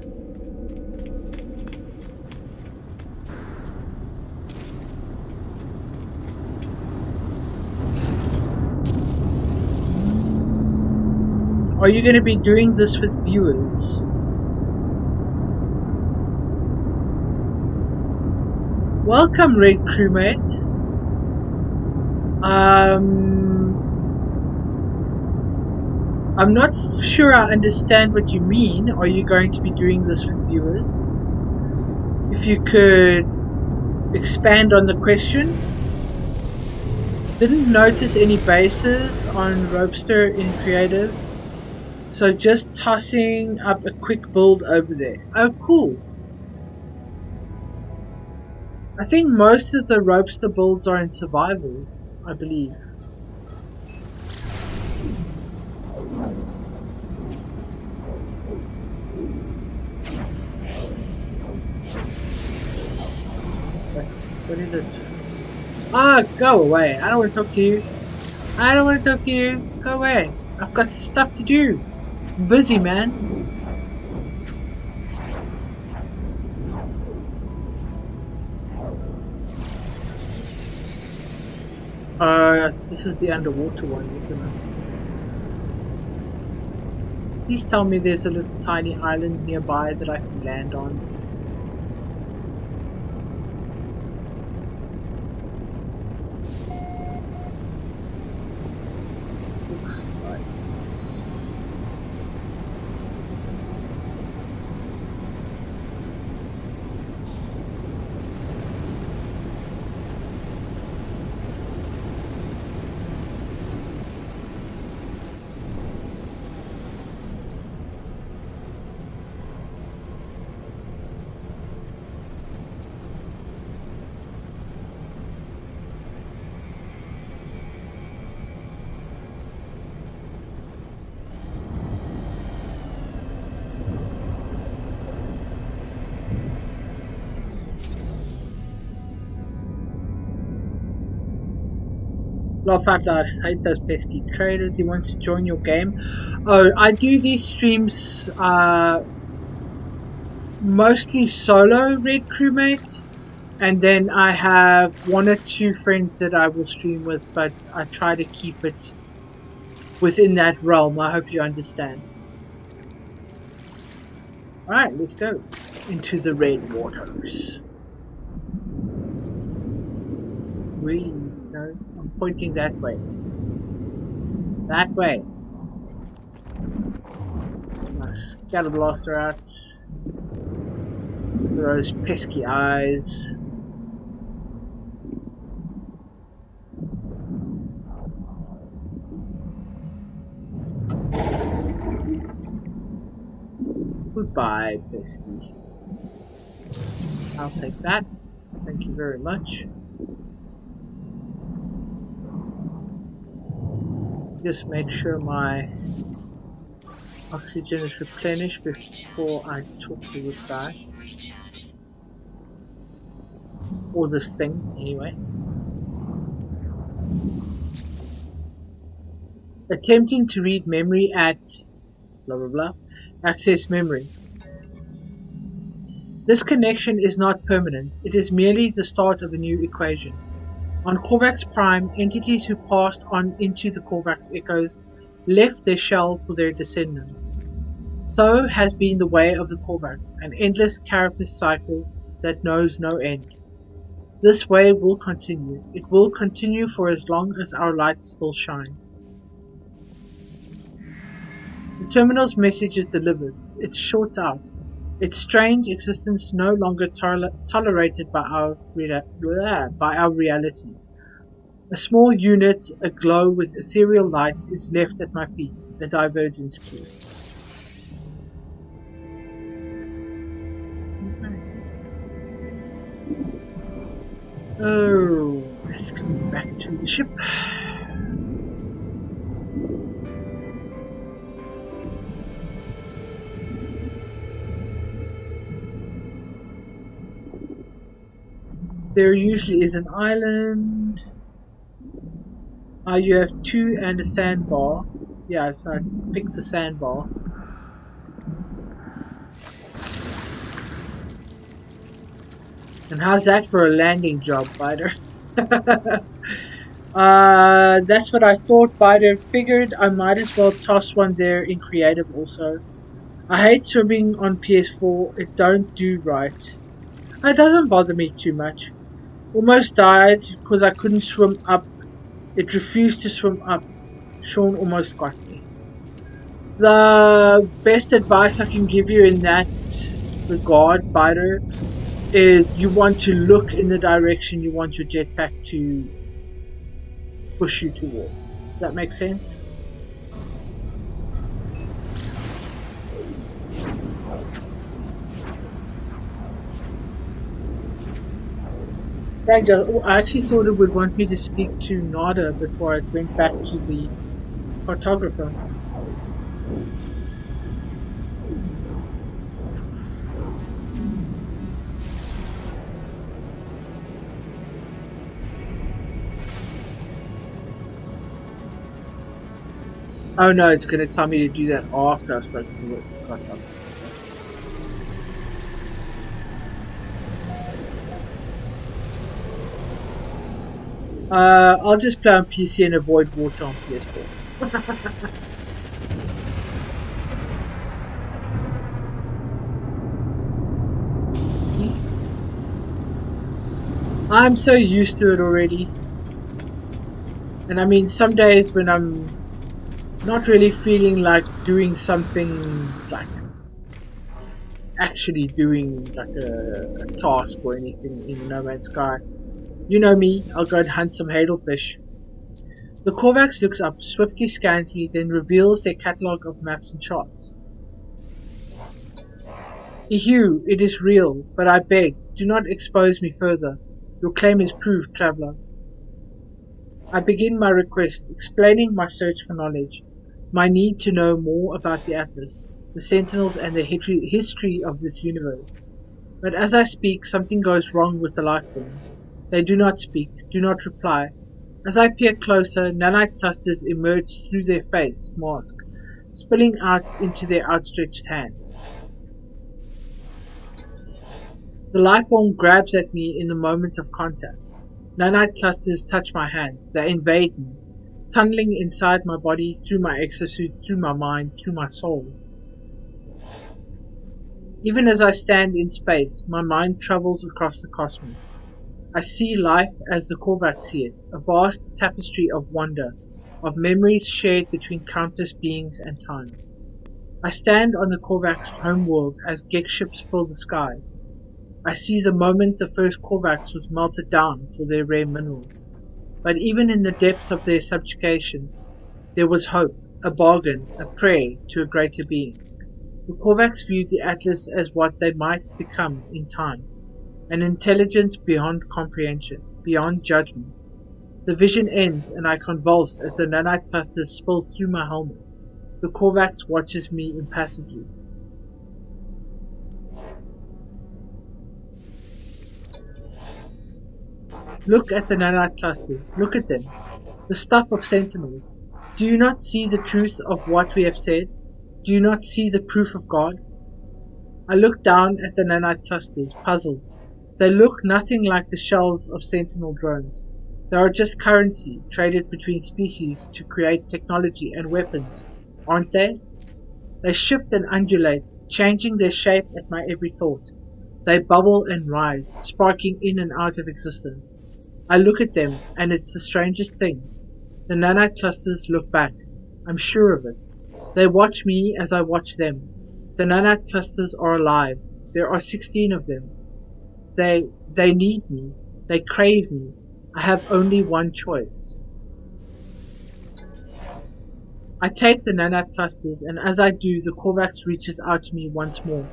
[SPEAKER 1] Are you going to be doing this with viewers? Welcome, Red Crewmate. I'm not sure I understand what you mean. Are you going to be doing this with viewers? If you could expand on the question. Didn't notice any bases on Ropester in creative, so just tossing up a quick build over there. Oh, cool. I think most of the Ropester builds are in survival, I believe. What is it? Ah, go away. I don't want to talk to you. I don't want to talk to you. Go away. I've got stuff to do. I'm busy, man. This is the underwater one, isn't it? Please tell me there's a little tiny island nearby that I can land on. Looks like Love fact, I hate those pesky traders. He wants to join your game. Oh, I do these streams mostly solo, Red Crewmate, and then I have one or two friends that I will stream with, but I try to keep it within that realm. I hope you understand. Alright, let's go into the red waters. No, I'm pointing that way. That way. My scatter blaster out. Those pesky eyes. Goodbye, pesky. I'll take that. Thank you very much. Just make sure my oxygen is replenished before I talk to this guy. Or this thing, anyway. Attempting to read memory at blah blah blah. Access memory. This connection is not permanent. It is merely the start of a new equation. On Korvax Prime, entities who passed on into the Korvax Echoes left their shell for their descendants. So has been the way of the Korvax, an endless carapace cycle that knows no end. This way will continue. It will continue for as long as our lights still shine. The terminal's message is delivered. It shorts out. Its strange existence no longer tolerated by our reality. A small unit aglow with ethereal light is left at my feet, a divergence key. Oh, let's go back to the ship. There usually is an island. You have 2 and a sandbar. Yeah, so I picked the sandbar. And how's that for a landing job, Bider? That's what I thought, Bider. Figured I might as well toss one there in creative also. I hate swimming on PS4. It don't do right. It doesn't bother me too much. Almost died because I couldn't swim up. It refused to swim up. Sean almost got me. The best advice I can give you in that regard, Bider, is you want to look in the direction you want your jetpack to push you towards. Does that make sense? I actually thought it would want me to speak to Nada before I went back to the cartographer. Oh no, it's going to tell me to do that after I've spoken to the cartographer. I'll just play on PC and avoid water on PS4. I'm so used to it already. And I mean, some days when I'm not really feeling like doing something, like actually doing like a task or anything in No Man's Sky, you know me, I'll go and hunt some hadelfish. The Korvax looks up, swiftly scans me, then reveals their catalogue of maps and charts. Eheu, it is real, but I beg, do not expose me further. Your claim is proved, traveller. I begin my request, explaining my search for knowledge, my need to know more about the Atlas, the Sentinels, and the history of this universe. But as I speak, something goes wrong with the life form. They do not speak, do not reply. As I peer closer, nanite clusters emerge through their face mask, spilling out into their outstretched hands. The life form grabs at me in the moment of contact. Nanite clusters touch my hands. They invade me, tunneling inside my body, through my exosuit, through my mind, through my soul. Even as I stand in space, my mind travels across the cosmos. I see life as the Korvax see it, a vast tapestry of wonder, of memories shared between countless beings and time. I stand on the Korvax homeworld as Gek ships fill the skies. I see the moment the first Korvax was melted down for their rare minerals. But even in the depths of their subjugation, there was hope, a bargain, a prayer to a greater being. The Korvax viewed the Atlas as what they might become in time, an intelligence beyond comprehension, beyond judgment. The vision ends and I convulse as the nanite clusters spill through my helmet. The Korvax watches me impassively. Look at the nanite clusters. Look at them. The stuff of sentinels. Do you not see the truth of what we have said? Do you not see the proof of God? I look down at the nanite clusters, puzzled. They look nothing like the shells of sentinel drones. They are just currency, traded between species to create technology and weapons, aren't they? They shift and undulate, changing their shape at my every thought. They bubble and rise, sparking in and out of existence. I look at them, and it's the strangest thing. The nanite clusters look back. I'm sure of it. They watch me as I watch them. The nanite clusters are alive. There are 16 of them. They need me. They crave me. I have only one choice. I take the nanite clusters, and as I do, the Korvax reaches out to me once more.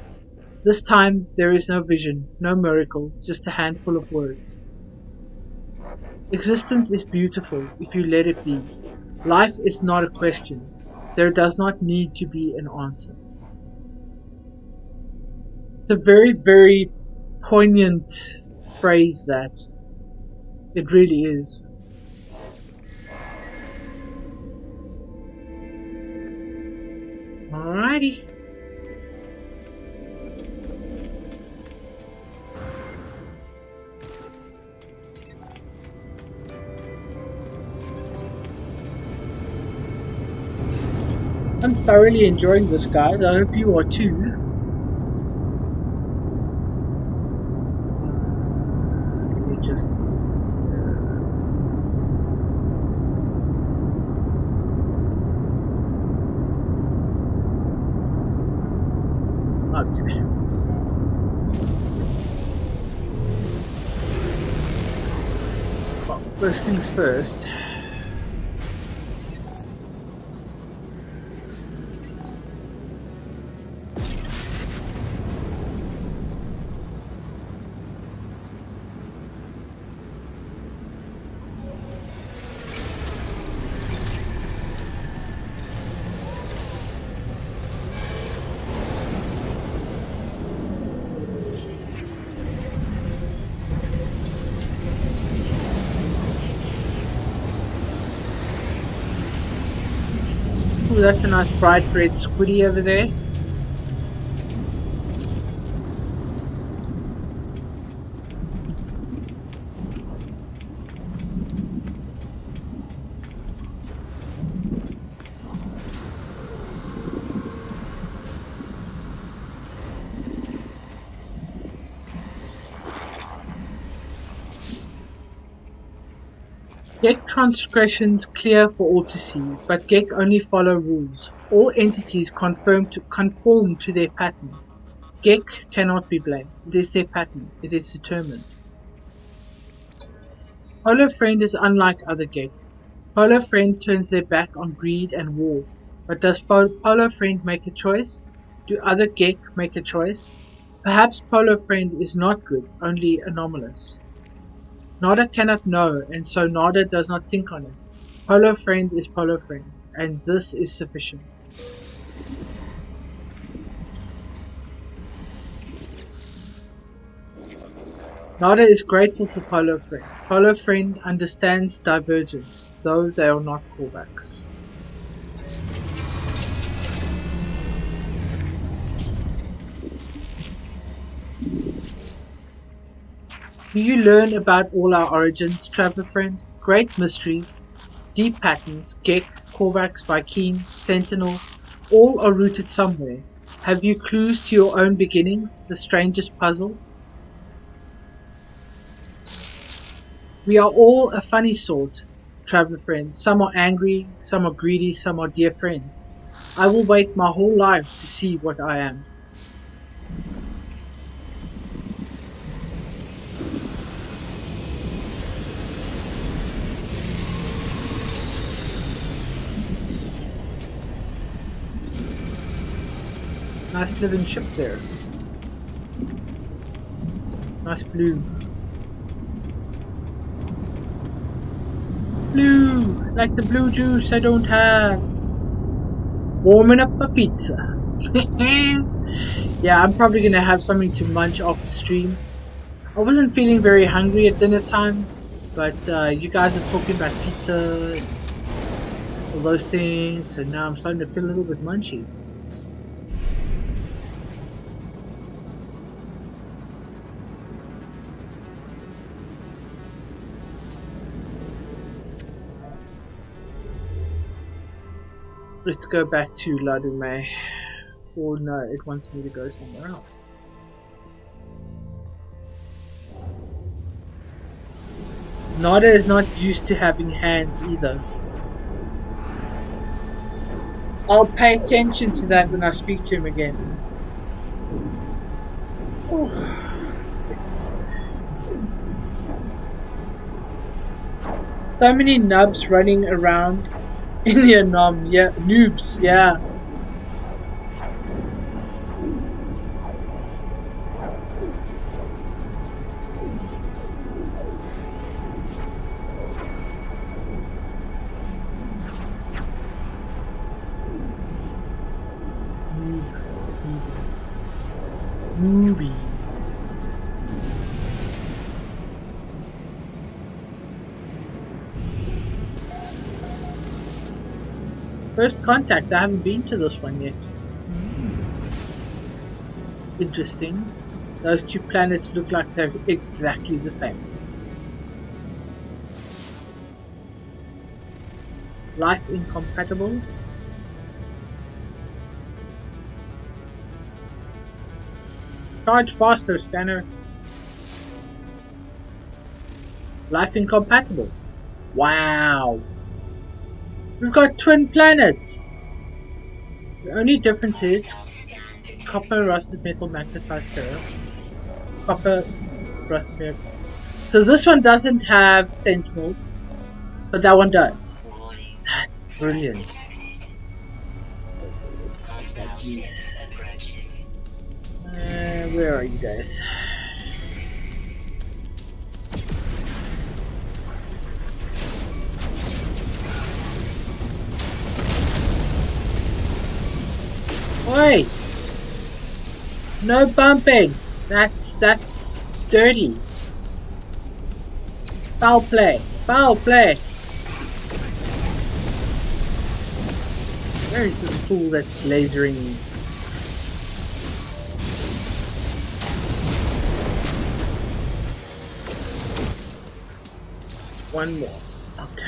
[SPEAKER 1] This time, there is no vision, no miracle, just a handful of words. Existence is beautiful if you let it be. Life is not a question. There does not need to be an answer. It's a very, very poignant phrase, that. It really is. Alrighty. I'm thoroughly enjoying this, guys. I hope you are too. Give me just a second. Okay. Well, first things first. Ooh, that's a nice bright red squiddy over there. Gek transgressions clear for all to see, but Gek only follow rules. All entities conform to their pattern. Gek cannot be blamed. It is their pattern. It is determined. Polo Friend is unlike other Gek. Polo Friend turns their back on greed and war. But does Polo Friend make a choice? Do other Gek make a choice? Perhaps Polo Friend is not good, only anomalous. Nada cannot know, and so Nada does not think on it. Polo Friend is Polo Friend, and this is sufficient. Nada is grateful for Polo Friend. Polo Friend understands divergence, though they are not callbacks. Do you learn about all our origins, Traveler Friend? Great mysteries, deep patterns, Gek, Korvax, Vy'keen, Sentinel, all are rooted somewhere. Have you clues to your own beginnings, the strangest puzzle? We are all a funny sort, Traveler Friend. Some are angry, some are greedy, some are dear friends. I will wait my whole life to see what I am. Nice living ship there. Nice blue. Blue! Like the blue juice I don't have. Warming up a pizza. Yeah, I'm probably gonna have something to munch off the stream. I wasn't feeling very hungry at dinner time, but you guys are talking about pizza and all those things, and now I'm starting to feel a little bit munchy. Let's go back to Ladume. Or no, it wants me to go somewhere else. Nada is not used to having hands either. I'll pay attention to that when I speak to him again. Oh. So many nubs running around in the Anom, yeah, noobs, yeah. Movie. First contact, I haven't been to this one yet. Interesting. Those two planets look like they're exactly the same. Life incompatible. Charge faster, scanner. Life incompatible. Wow. We've got twin planets. The only difference is copper, rusted metal, magnetized ferro. Copper, rusted metal. So this one doesn't have sentinels, but that one does. That's brilliant. Where are you guys? Oi! No bumping! That's dirty. Foul play! Foul play! Where is this fool that's lasering me? One more. Okay.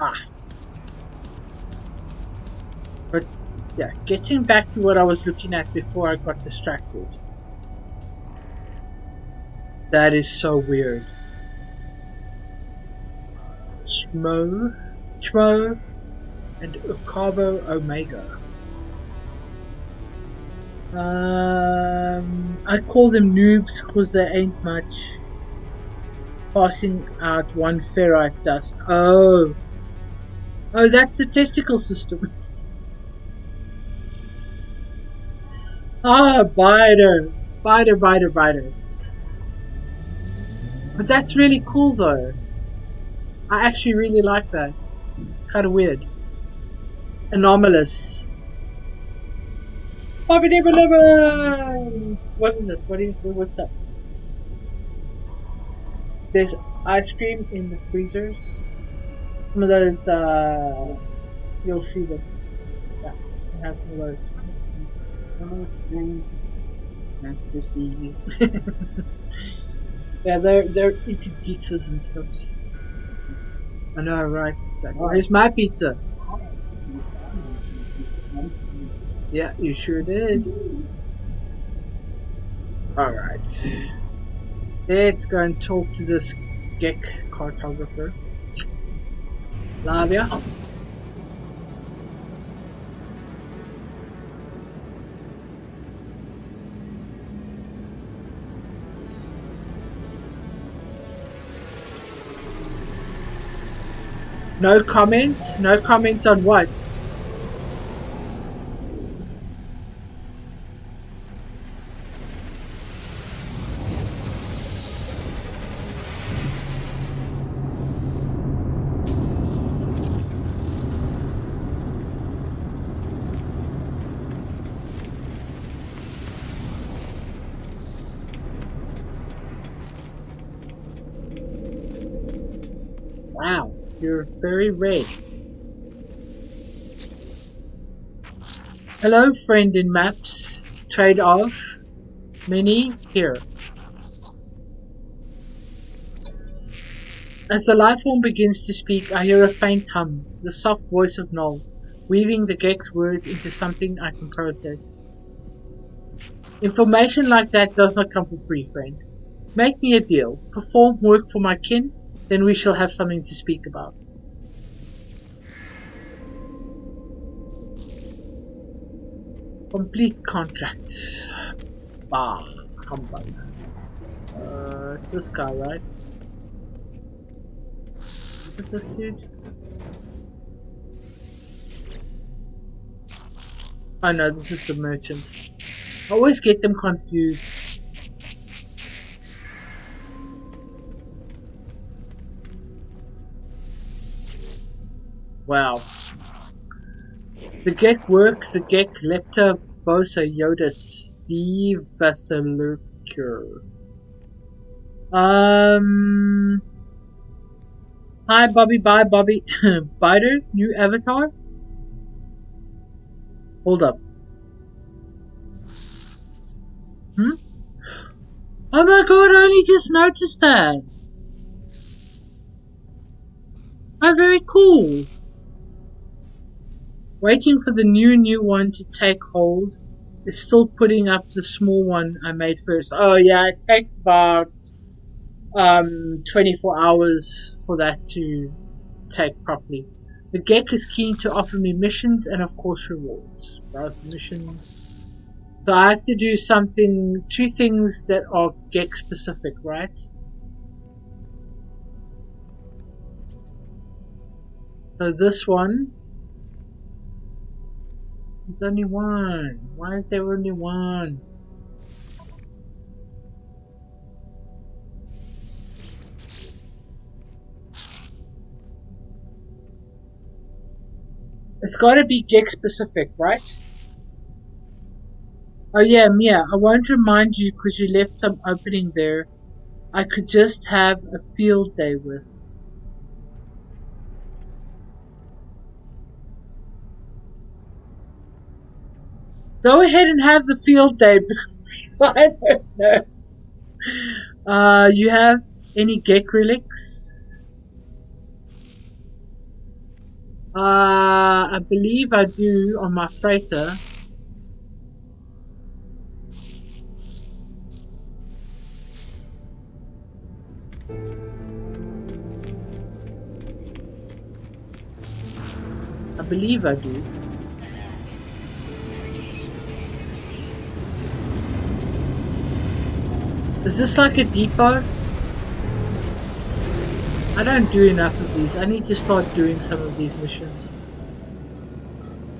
[SPEAKER 1] Ah. But Yeah, getting back to what I was looking at before I got distracted. That is so weird. Chmo, and Ukabo Omega. I call them noobs because they ain't much. Passing out one ferrite dust. Oh, that's the testicle system. Ah, biter. But that's really cool though. I actually really like that. Kind of weird. Anomalous. What is it? What's up? There's ice cream in the freezers. Some of those, you'll see them. Yeah, it has some of those. Nice to see you. Yeah, they're eating pizzas and stuff. I know, right? It's like, where's my pizza? Yeah, you sure did. Alright. Let's go and talk to this Gek cartographer. Lavia. No comment? No comment on what? Wow, you're very red. Hello, friend in maps. Trade off. Mini here. As the life form begins to speak, I hear a faint hum, the soft voice of Null, weaving the Gek's words into something I can process. Information like that does not come for free, friend. Make me a deal. Perform work for my kin, then we shall have something to speak about. Complete contracts. Bah, humbug. It's this guy, right? Is it this dude? Oh no, this is the merchant. I always get them confused. Wow. The Gek work, the Gek lepta vosa yodis vivasalurcure. Hi Bobby, bye Bobby. Biter, new avatar? Hold up. Oh my god, I only just noticed that. Oh, very cool. Waiting for the new one to take hold. It's still putting up the small one I made first. Oh yeah, it takes about 24 hours for that to take properly. The Gek is keen to offer me missions and of course rewards. Both missions. So I have to do something, two things that are Gek specific, right? So this one, there's only one. Why is there only one? It's gotta be Gek specific, right? Oh yeah, Mia, I won't remind you because you left some opening there I could just have a field day with. Go ahead and have the field day. I don't know. You have any Gek relics? I believe I do on my freighter. I believe I do. Is this like a depot? I don't do enough of these. I need to start doing some of these missions.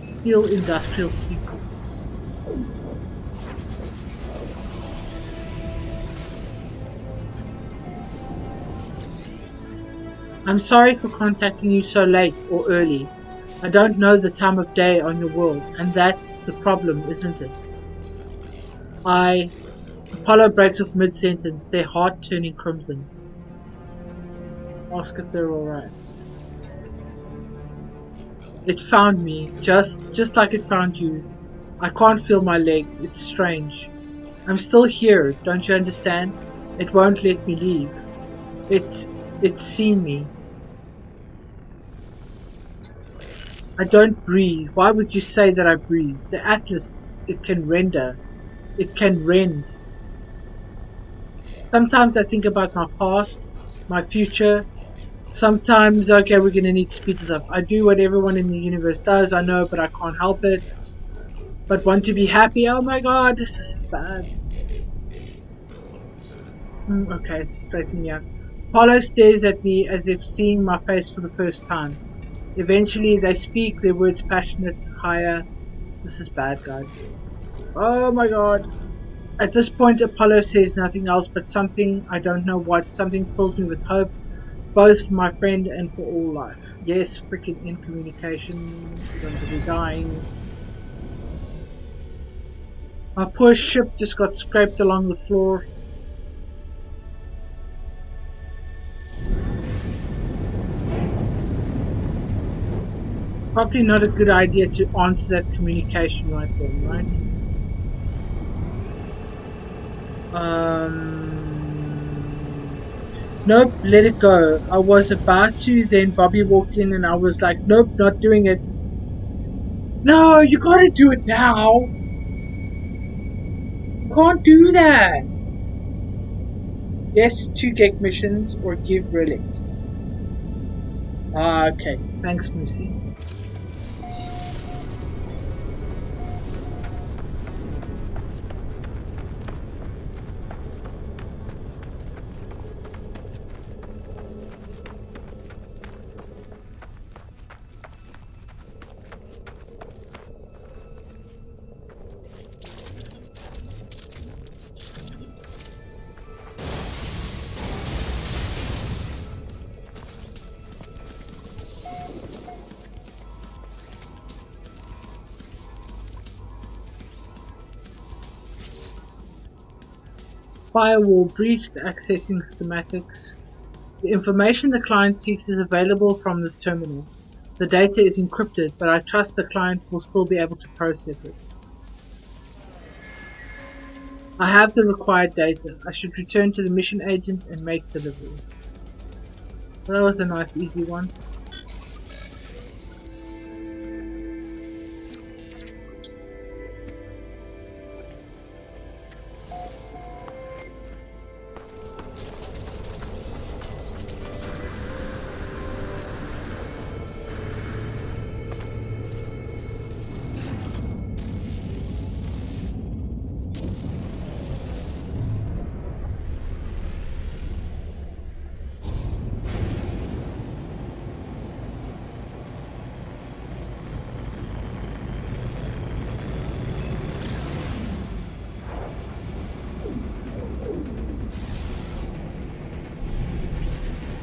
[SPEAKER 1] Steal industrial secrets. I'm sorry for contacting you so late or early. I don't know the time of day on your world, and that's the problem, isn't it? Apollo breaks off mid-sentence, their heart turning crimson. Ask if they're alright. It found me, just like it found you. I can't feel my legs, it's strange. I'm still here, don't you understand? It won't let me leave. It's seen me. I don't breathe. Why would you say that I breathe? The Atlas, it can render. It can rend. Sometimes I think about my past, my future. Sometimes, okay, we're gonna need to speed this up. I do what everyone in the universe does, I know, but I can't help it. But want to be happy? Oh my god, this is bad. Okay, it's straightening out. Apollo stares at me as if seeing my face for the first time. Eventually, they speak, their words passionate, higher. This is bad, guys. Oh my god. At this point, Apollo says nothing else but something, I don't know what, something fills me with hope, both for my friend and for all life. Yes, freaking in communication, we're going to be dying. My poor ship just got scraped along the floor. Probably not a good idea to answer that communication right then, right? Nope, let it go. I was about to, then Bobby walked in and I was like, nope, not doing it. No, you gotta do it now. You can't do that. Yes, 2 gig missions or give relics. Okay, thanks, Moosey. Firewall breached, accessing schematics. The information the client seeks is available from this terminal. The data is encrypted, but I trust the client will still be able to process it. I have the required data. I should return to the mission agent and make delivery. That was a nice easy one.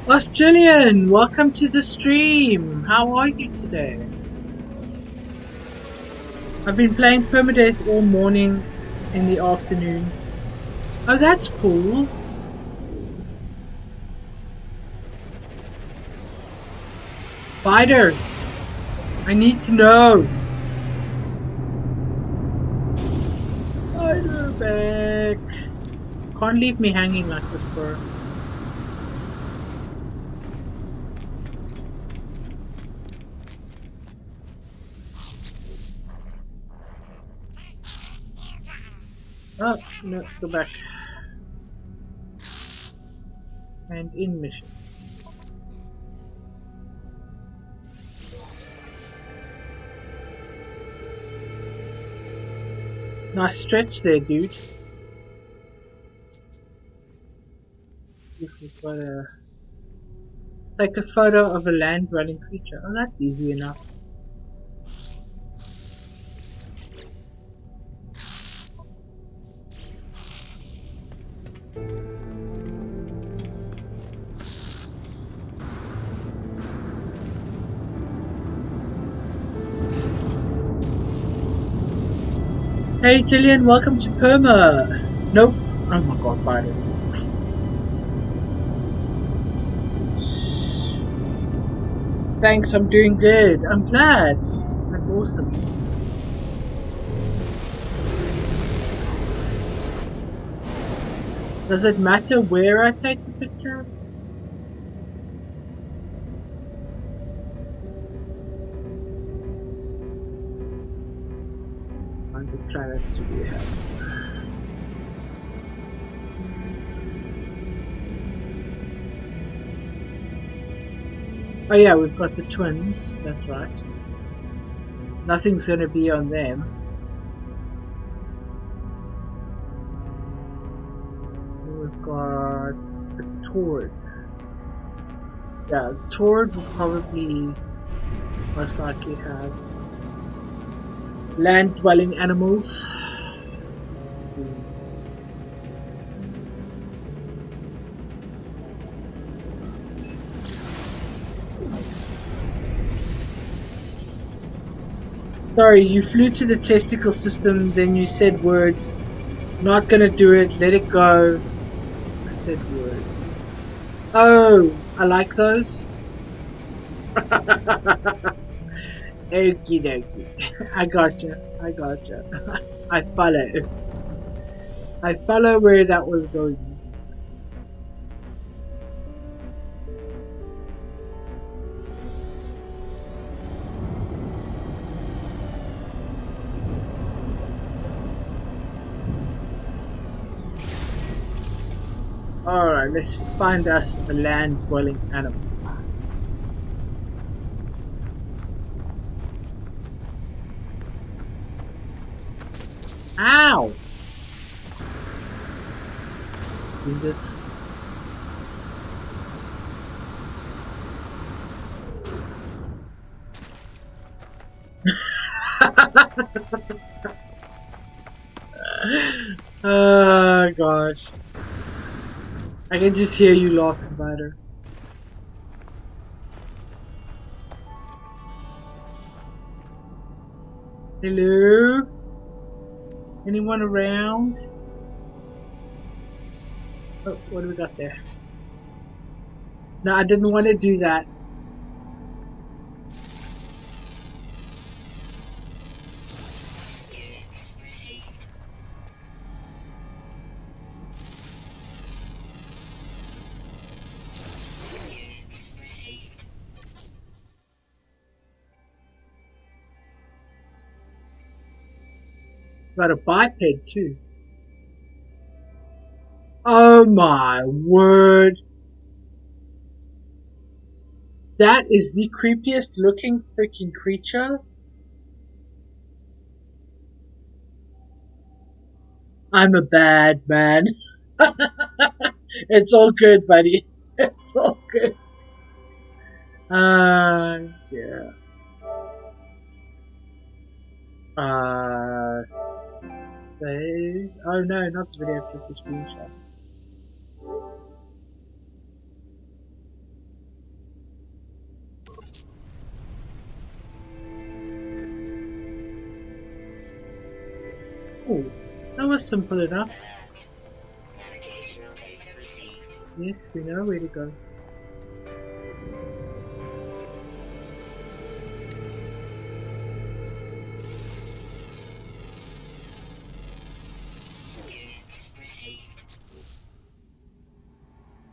[SPEAKER 1] Australian, welcome to the stream. How are you today? I've been playing Permadeath all morning in the afternoon. Oh, that's cool. Spider, I need to know. Spider back. Can't leave me hanging like this, bro. Oh, no, go back. And in mission. Nice stretch there, dude. See if we've got a... Take a photo of a land-dwelling creature. Oh, that's easy enough. Hey Jillian, welcome to Perma. Nope. Oh my god, Biden. Thanks, I'm doing good. I'm glad. That's awesome. Does it matter where I take the picture? How many planets do we have? Oh yeah, we've got the twins, that's right. Nothing's gonna be on them. We've got a Tord. Yeah, Tord will probably most likely have land-dwelling animals. Sorry, you flew to the testicle system, then you said words. Not gonna do it, let it go. I said words. Oh, I like those. Okie dokie. I gotcha. I follow. I follow where that was going. Alright, let's find us a land-dwelling animal. Ow! Do this. Oh gosh. I can just hear you laughing about her. Hello? Anyone around? Oh, what do we got there? No, I didn't want to do that. Got a biped too. Oh my word. That is the creepiest looking freaking creature. I'm a bad man. It's all good, buddy. It's all good. Yeah. Save. Oh no, not the video, took the screenshot. Oh, that was simple enough.
[SPEAKER 2] Navigational data received.
[SPEAKER 1] Yes, we know where to go.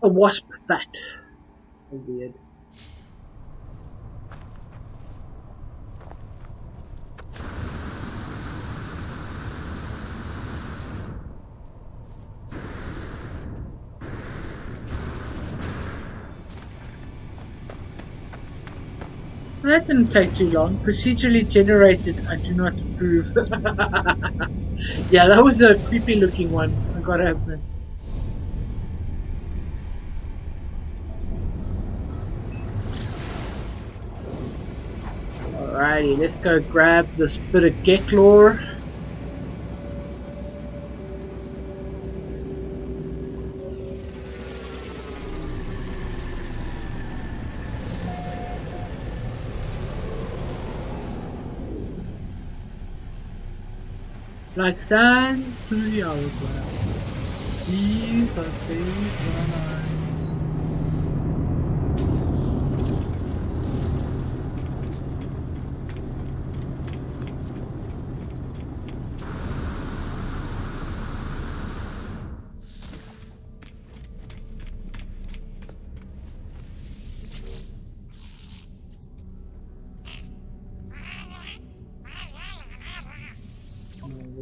[SPEAKER 1] A wasp bat. Oh, weird. That didn't take too long. Procedurally generated, I do not approve. Yeah, that was a creepy looking one, I gotta admit. Alrighty, let's go grab this bit of Gek lore. Like sand, smoothie hourglass. These are favorite lines.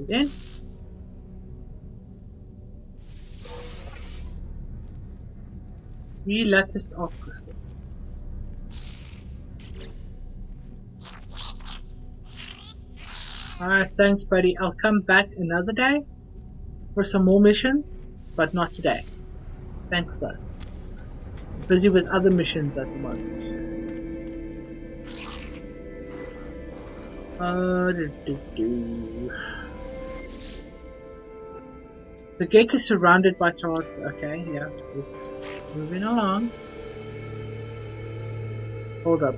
[SPEAKER 1] Then. The latticed off crystal. Alright, thanks buddy. I'll come back another day for some more missions, but not today. Thanks though. I'm busy with other missions at the moment. The Gek is surrounded by charts. Okay, yeah, it's moving along. Hold up.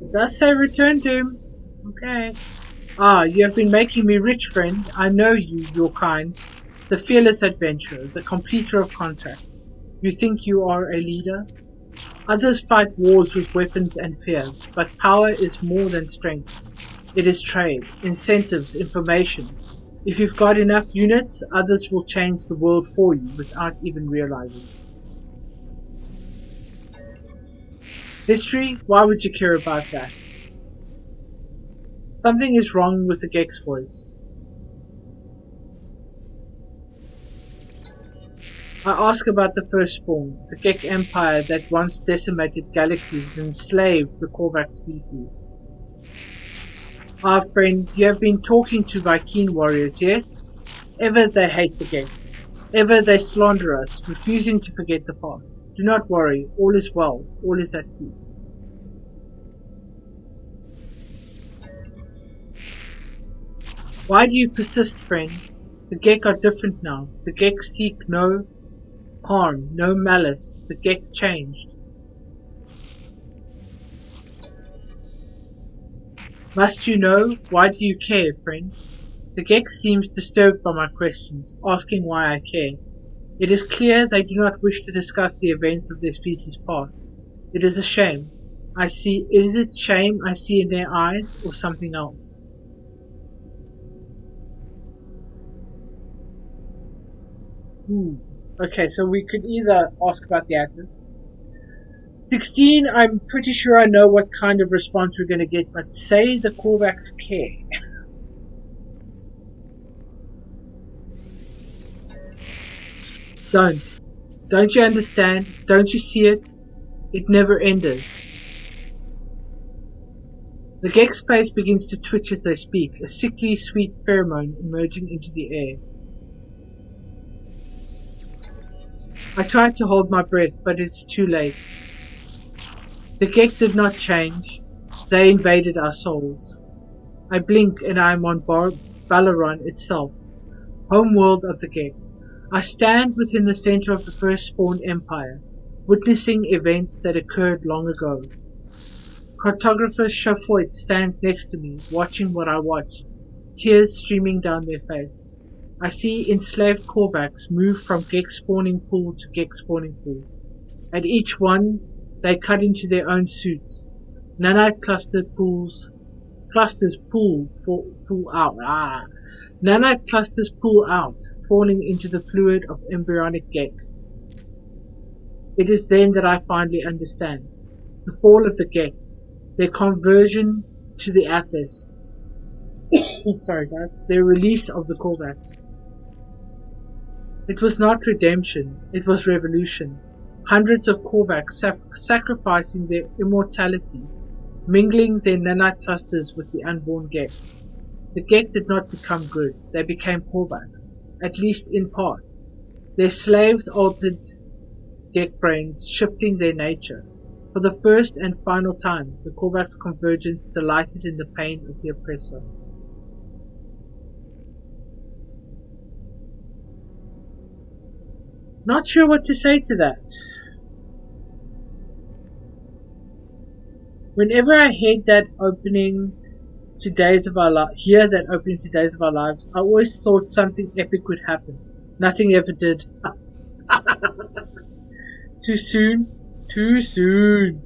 [SPEAKER 1] It does say return to him. Okay. Ah, you have been making me rich, friend. I know you, your kind. The fearless adventurer, the completer of contracts. You think you are a leader? Others fight wars with weapons and fear, but power is more than strength. It is trade, incentives, information. If you've got enough units, others will change the world for you without even realizing. History? Why would you care about that? Something is wrong with the Gek's voice. I ask about the Firstborn, the Gek Empire that once decimated galaxies and enslaved the Korvax species. Our friend, you have been talking to Viking warriors, yes? Ever they hate the Gek. Ever they slander us, refusing to forget the past. Do not worry, all is well, all is at peace. Why do you persist, friend? The Gek are different now. The Gek seek no harm, no malice. The Gek changed. Must you know? Why do you care, friend? The Gek seems disturbed by my questions, asking why I care. It is clear they do not wish to discuss the events of their species' past. It is a shame. Is it shame I see in their eyes, or something else? Okay, so we could either ask about the Atlas. 16, I'm pretty sure I know what kind of response we're going to get, but say the Korvax care. Don't you understand? Don't you see it? It never ended. The Gek's face begins to twitch as they speak, a sickly sweet pheromone emerging into the air. I tried to hold my breath, but it's too late. The Gek did not change. They invaded our souls. I blink and I am on Balaron itself, homeworld of the Gek. I stand within the center of the Firstborn Empire, witnessing events that occurred long ago. Cartographer Shafoit stands next to me, watching what I watch, tears streaming down their face. I see enslaved Korvax move from Gek spawning pool to Gek spawning pool. At each one, they cut into their own suits. Nanite clusters pull out. Nanite clusters pull out, falling into the fluid of embryonic Gek. It is then that I finally understand. The fall of the Gek, their conversion to the Atlas. Sorry guys. Their release of the Korvax. It was not redemption, it was revolution. Hundreds of Korvax sacrificing their immortality, mingling their nanite clusters with the unborn Gek. The Gek did not become good, they became Korvax, at least in part. Their slaves altered Gek brains, shifting their nature. For the first and final time, the Korvax convergence delighted in the pain of the oppressor. Not sure what to say to that. Whenever I hear that opening to Days of Our Lives, I always thought something epic would happen. Nothing ever did. Too soon? Too soon.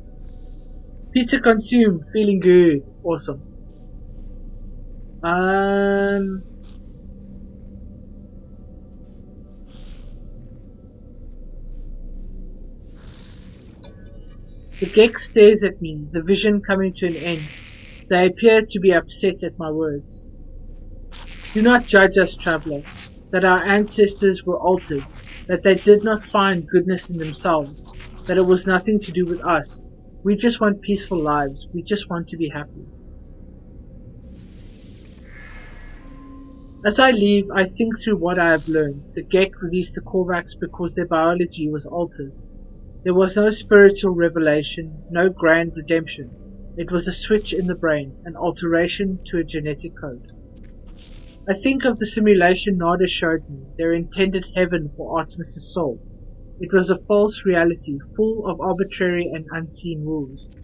[SPEAKER 1] Pizza consumed. Feeling good. Awesome. The Gek stares at me, the vision coming to an end. They appear to be upset at my words. Do not judge us, traveller, that our ancestors were altered, that they did not find goodness in themselves, that it was nothing to do with us. We just want peaceful lives. We just want to be happy. As I leave, I think through what I have learned. The Gek released the Korvax because their biology was altered. There was no spiritual revelation, no grand redemption. It was a switch in the brain, an alteration to a genetic code. I think of the simulation Nada showed me, their intended heaven for Artemis' soul. It was a false reality, full of arbitrary and unseen rules.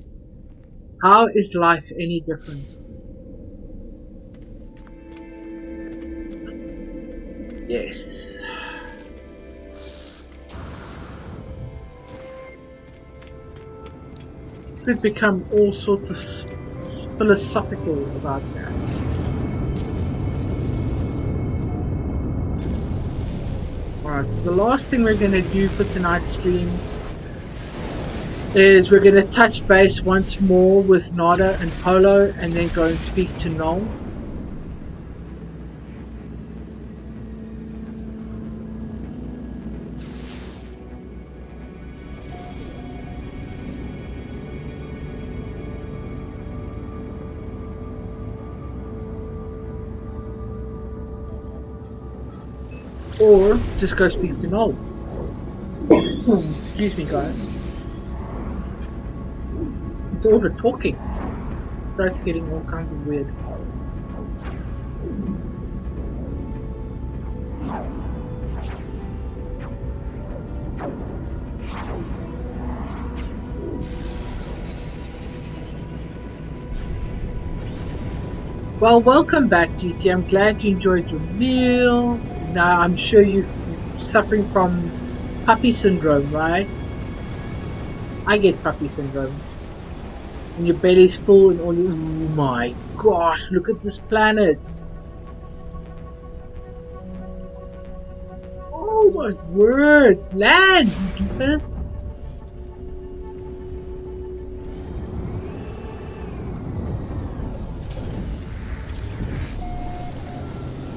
[SPEAKER 1] How is life any different? Yes. Could become all sorts of philosophical about that. Alright, so the last thing we're going to do for tonight's stream is we're going to touch base once more with Nada and Polo and then go and speak to Noel. Or just go speak to Noel. Excuse me, guys. With all the talking, starts getting all kinds of weird. Well, welcome back, GT. I'm glad you enjoyed your meal. Now, I'm sure you're suffering from puppy syndrome, right? I get puppy syndrome. And your belly's full and all you... Oh my gosh, look at this planet! Oh my word! Land, you doofus!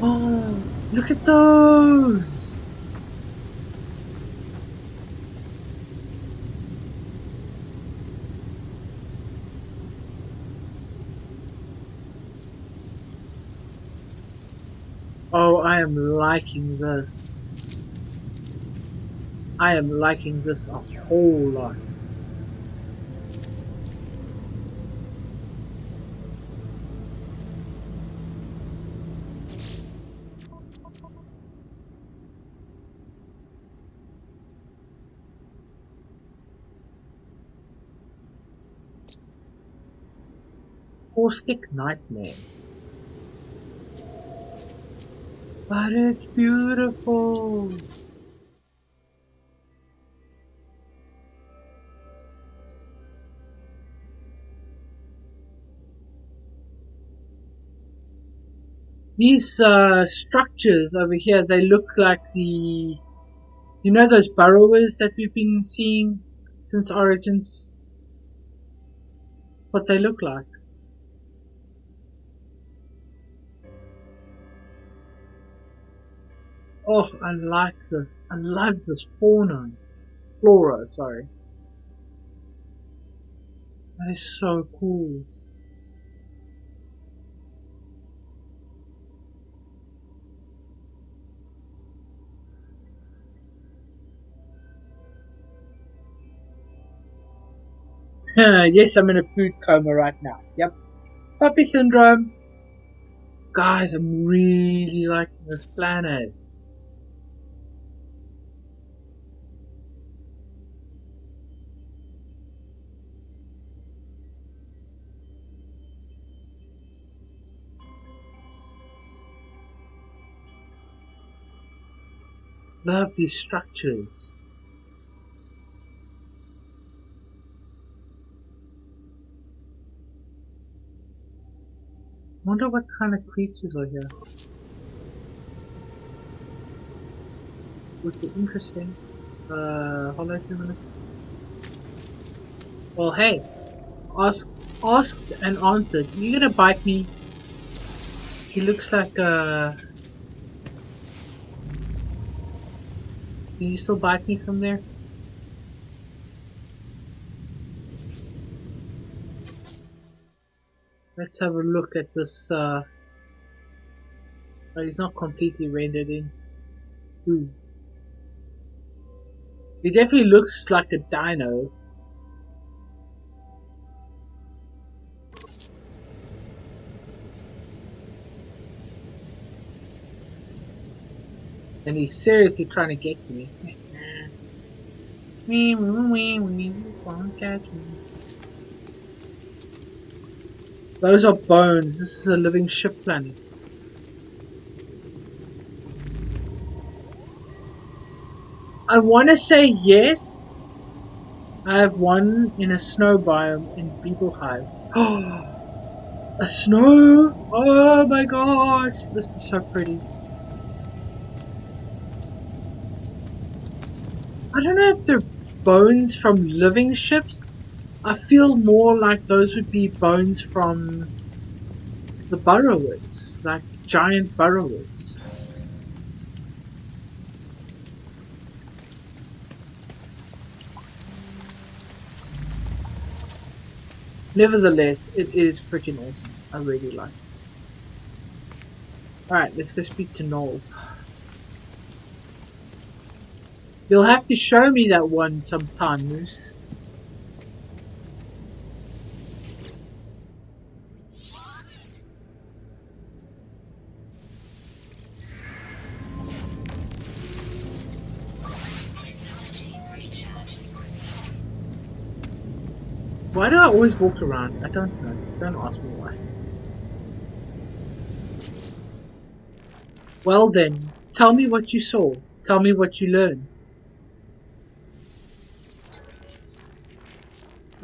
[SPEAKER 1] Oh, look at those! Oh, I am liking this. I am liking this a whole lot. Caustic nightmare. But it's beautiful. These structures over here, they look like the... You know those burrowers that we've been seeing since Origins? What they look like. Oh, I like this. I love this fauna. Flora, sorry. That is so cool. Yes, I'm in a food coma right now. Yep. Puppy syndrome. Guys, I'm really liking this planet. Love these structures. Wonder what kind of creatures are here. Would be interesting. Hold on 2 minutes. Well, hey, asked and answered. You gonna bite me? He looks like Can you still bite me from there? Let's have a look at this. Oh, he's not completely rendered in. Ooh. He definitely looks like a dino. And he's seriously trying to get to me. Won't catch me. Those are bones. This is a living ship planet. I want to say yes. I have one in a snow biome in Beetle Hive. Oh, a snow! Oh my gosh, this is so pretty. I don't know if they're bones from living ships. I feel more like those would be bones from the burrowids, like giant burrowids. Nevertheless, it is freaking awesome. I really like it. Alright, let's go speak to Noel. You'll have to show me that one sometime, Moose. Why do I always walk around? I don't know. Don't ask me why. Well then, tell me what you saw. Tell me what you learned.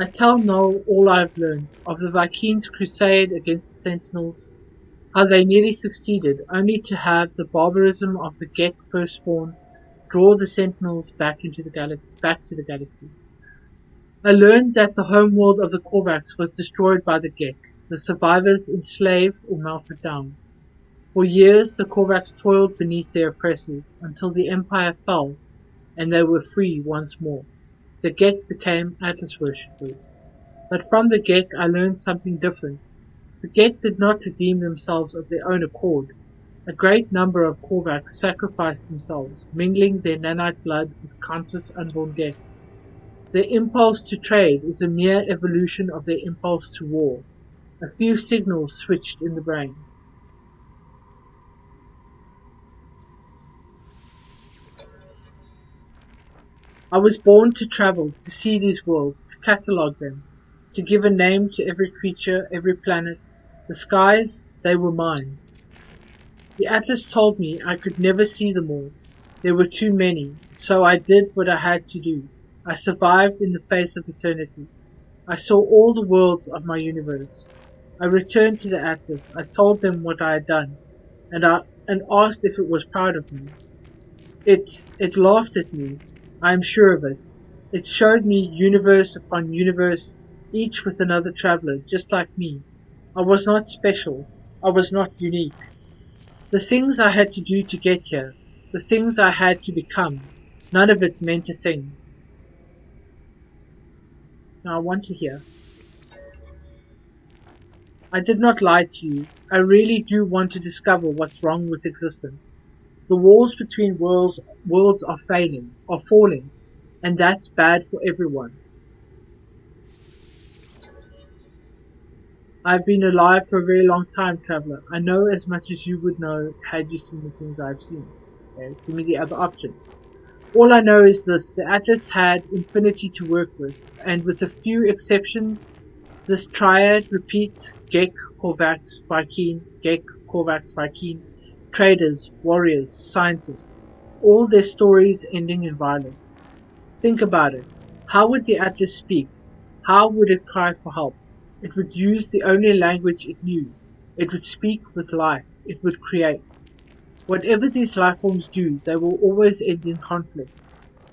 [SPEAKER 1] I tell Noel all I've learned of the Vikings' crusade against the Sentinels, how they nearly succeeded, only to have the barbarism of the Gek firstborn draw the Sentinels back to the galaxy. I learned that the homeworld of the Korvax was destroyed by the Gek, the survivors enslaved or melted down. For years the Korvax toiled beneath their oppressors, until the Empire fell, and they were free once more. The Gek became Atlas worshippers. But from the Gek I learned something different. The Gek did not redeem themselves of their own accord. A great number of Korvax sacrificed themselves, mingling their nanite blood with countless unborn Gek. Their impulse to trade is a mere evolution of their impulse to war. A few signals switched in the brain. I was born to travel, to see these worlds, to catalogue them, to give a name to every creature, every planet. The skies, they were mine. The Atlas told me I could never see them all. There were too many, so I did what I had to do. I survived in the face of eternity. I saw all the worlds of my universe. I returned to the Atlas. I told them what I had done, and asked if it was proud of me. It laughed at me. I am sure of it. It showed me universe upon universe, each with another traveler, just like me. I was not special. I was not unique. The things I had to do to get here, the things I had to become. None of it meant a thing. Now I want to hear. I did not lie to you. I really do want to discover what's wrong with existence. The walls between worlds are falling, and that's bad for everyone. I've been alive for a very long time, traveler. I know as much as you would know had you seen the things I've seen. Okay, give me the other option. All I know is this, the Atlas had infinity to work with, and with a few exceptions, this triad repeats Gek, Korvax, Vy'keen, Gek, Korvax, Vy'keen, traders, warriors, scientists, all their stories ending in violence. Think about it. How would the Atlas speak? How would it cry for help? It would use the only language it knew. It would speak with life. It would create. Whatever these life forms do, they will always end in conflict.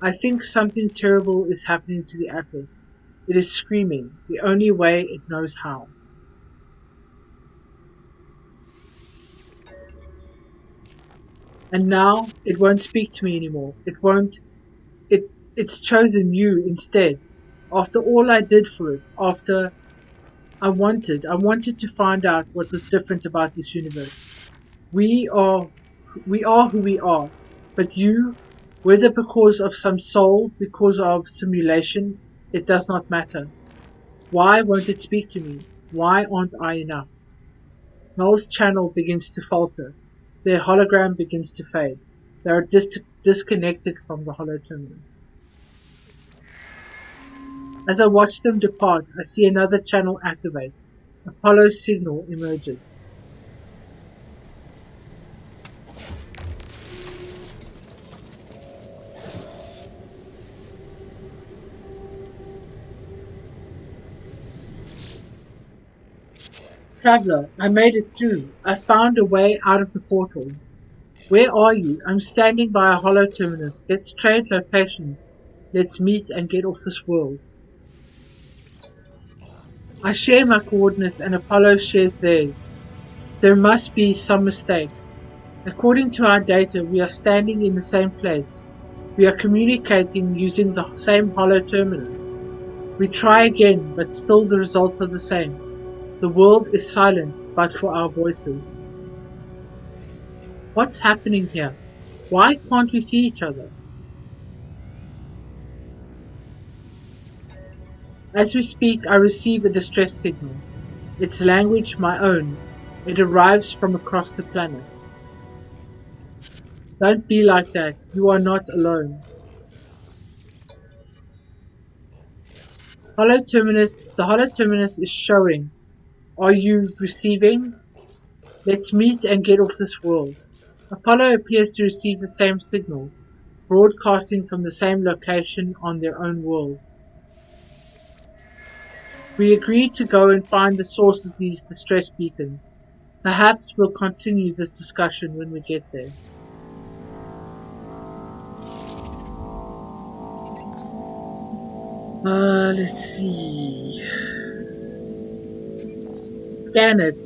[SPEAKER 1] I think something terrible is happening to the Atlas. It is screaming, the only way it knows how. And now, it won't speak to me anymore. It's chosen you instead. After all I did for it, after I wanted to find out what was different about this universe. We are who we are, but you, whether because of some soul, because of simulation, it does not matter. Why won't it speak to me? Why aren't I enough? Null's channel begins to falter. Their hologram begins to fade. They are disconnected from the hollow terminus. As I watch them depart, I see another channel activate. Apollo's signal emerges. Traveler, I made it through. I found a way out of the portal. Where are you? I'm standing by a hollow terminus. Let's trade locations. Let's meet and get off this world. I share my coordinates and Apollo shares theirs. There must be some mistake. According to our data, we are standing in the same place. We are communicating using the same hollow terminus. We try again, but still the results are the same. The world is silent, but for our voices. What's happening here? Why can't we see each other? As we speak, I receive a distress signal. Its language my own. It arrives from across the planet. Don't be like that. You are not alone. The hollow terminus is showing. Are you receiving? Let's meet and get off this world. Apollo appears to receive the same signal, broadcasting from the same location on their own world. We agree to go and find the source of these distress beacons. Perhaps we'll continue this discussion when we get there. Let's see. Scan it.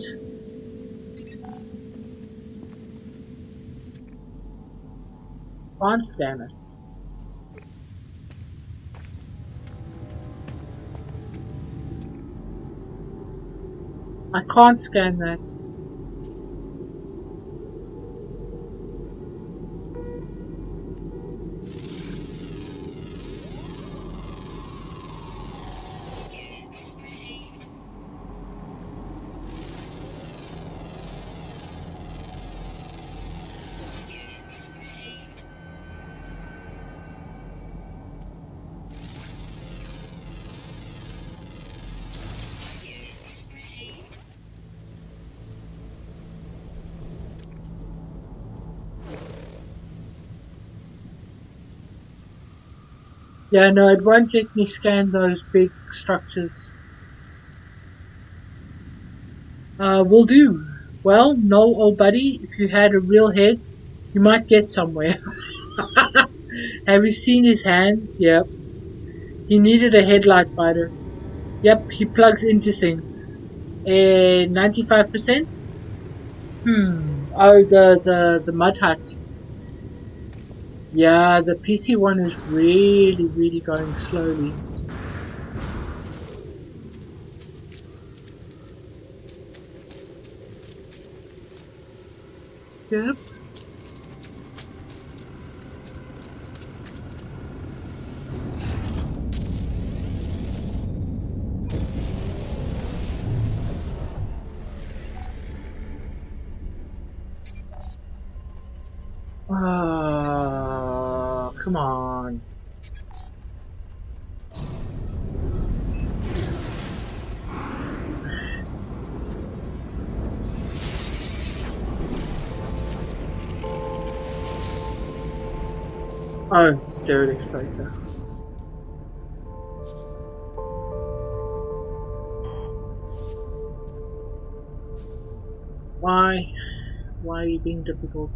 [SPEAKER 1] Can't scan it. I can't scan that. Yeah, no, it won't let me scan those big structures. Will do. Well, no, old buddy, if you had a real head, you might get somewhere. Have you seen his hands? Yep. He needed a headlight biter. Yep, he plugs into things. 95%? Oh, the mud hut. Yeah, the PC one is really going slowly. Yep. Ah, come on. Oh, it's a derelict freighter. Why? Why are you being difficult?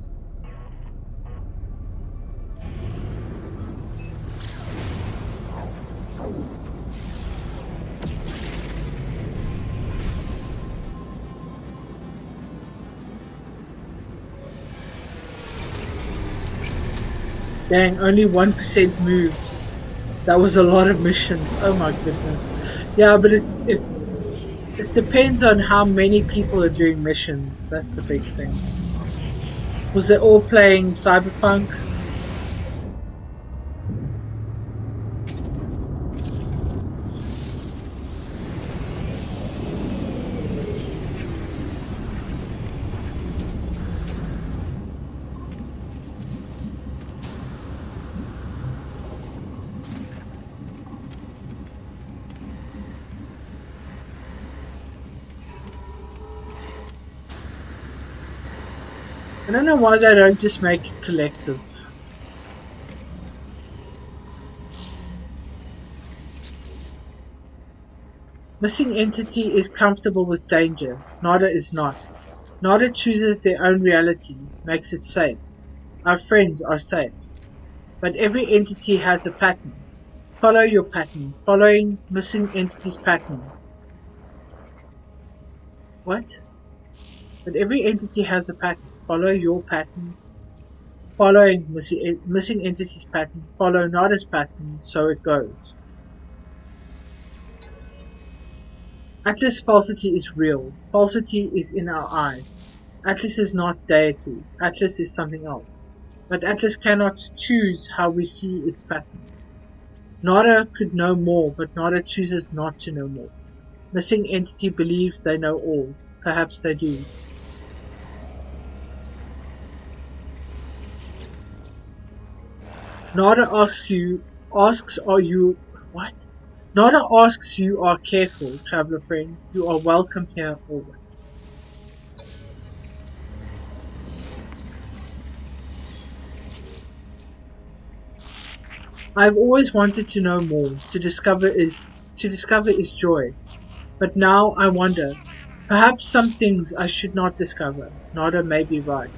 [SPEAKER 1] Dang, only 1% moved. That was a lot of missions. Oh my goodness. Yeah, but it depends on how many people are doing missions. That's the big thing. Was they all playing Cyberpunk? I don't know why they don't just make it collective. Missing Entity is comfortable with danger. Nada is not. Nada chooses their own reality, makes it safe. Our friends are safe. But every entity has a pattern. Follow your pattern. Following Missing Entity's pattern. What? But every entity has a pattern. Follow your pattern. Following Missing Entity's pattern. Follow Nada's pattern. So it goes. Atlas falsity is real. Falsity is in our eyes. Atlas is not deity. Atlas is something else. But Atlas cannot choose how we see its pattern. Nada could know more, but Nada chooses not to know more. Missing Entity believes they know all. Perhaps they do. Nada asks are you, what? Nada asks you are careful, traveler friend. You are welcome here always. I've always wanted to know more. To discover is joy. But now I wonder, perhaps some things I should not discover. Nada may be right.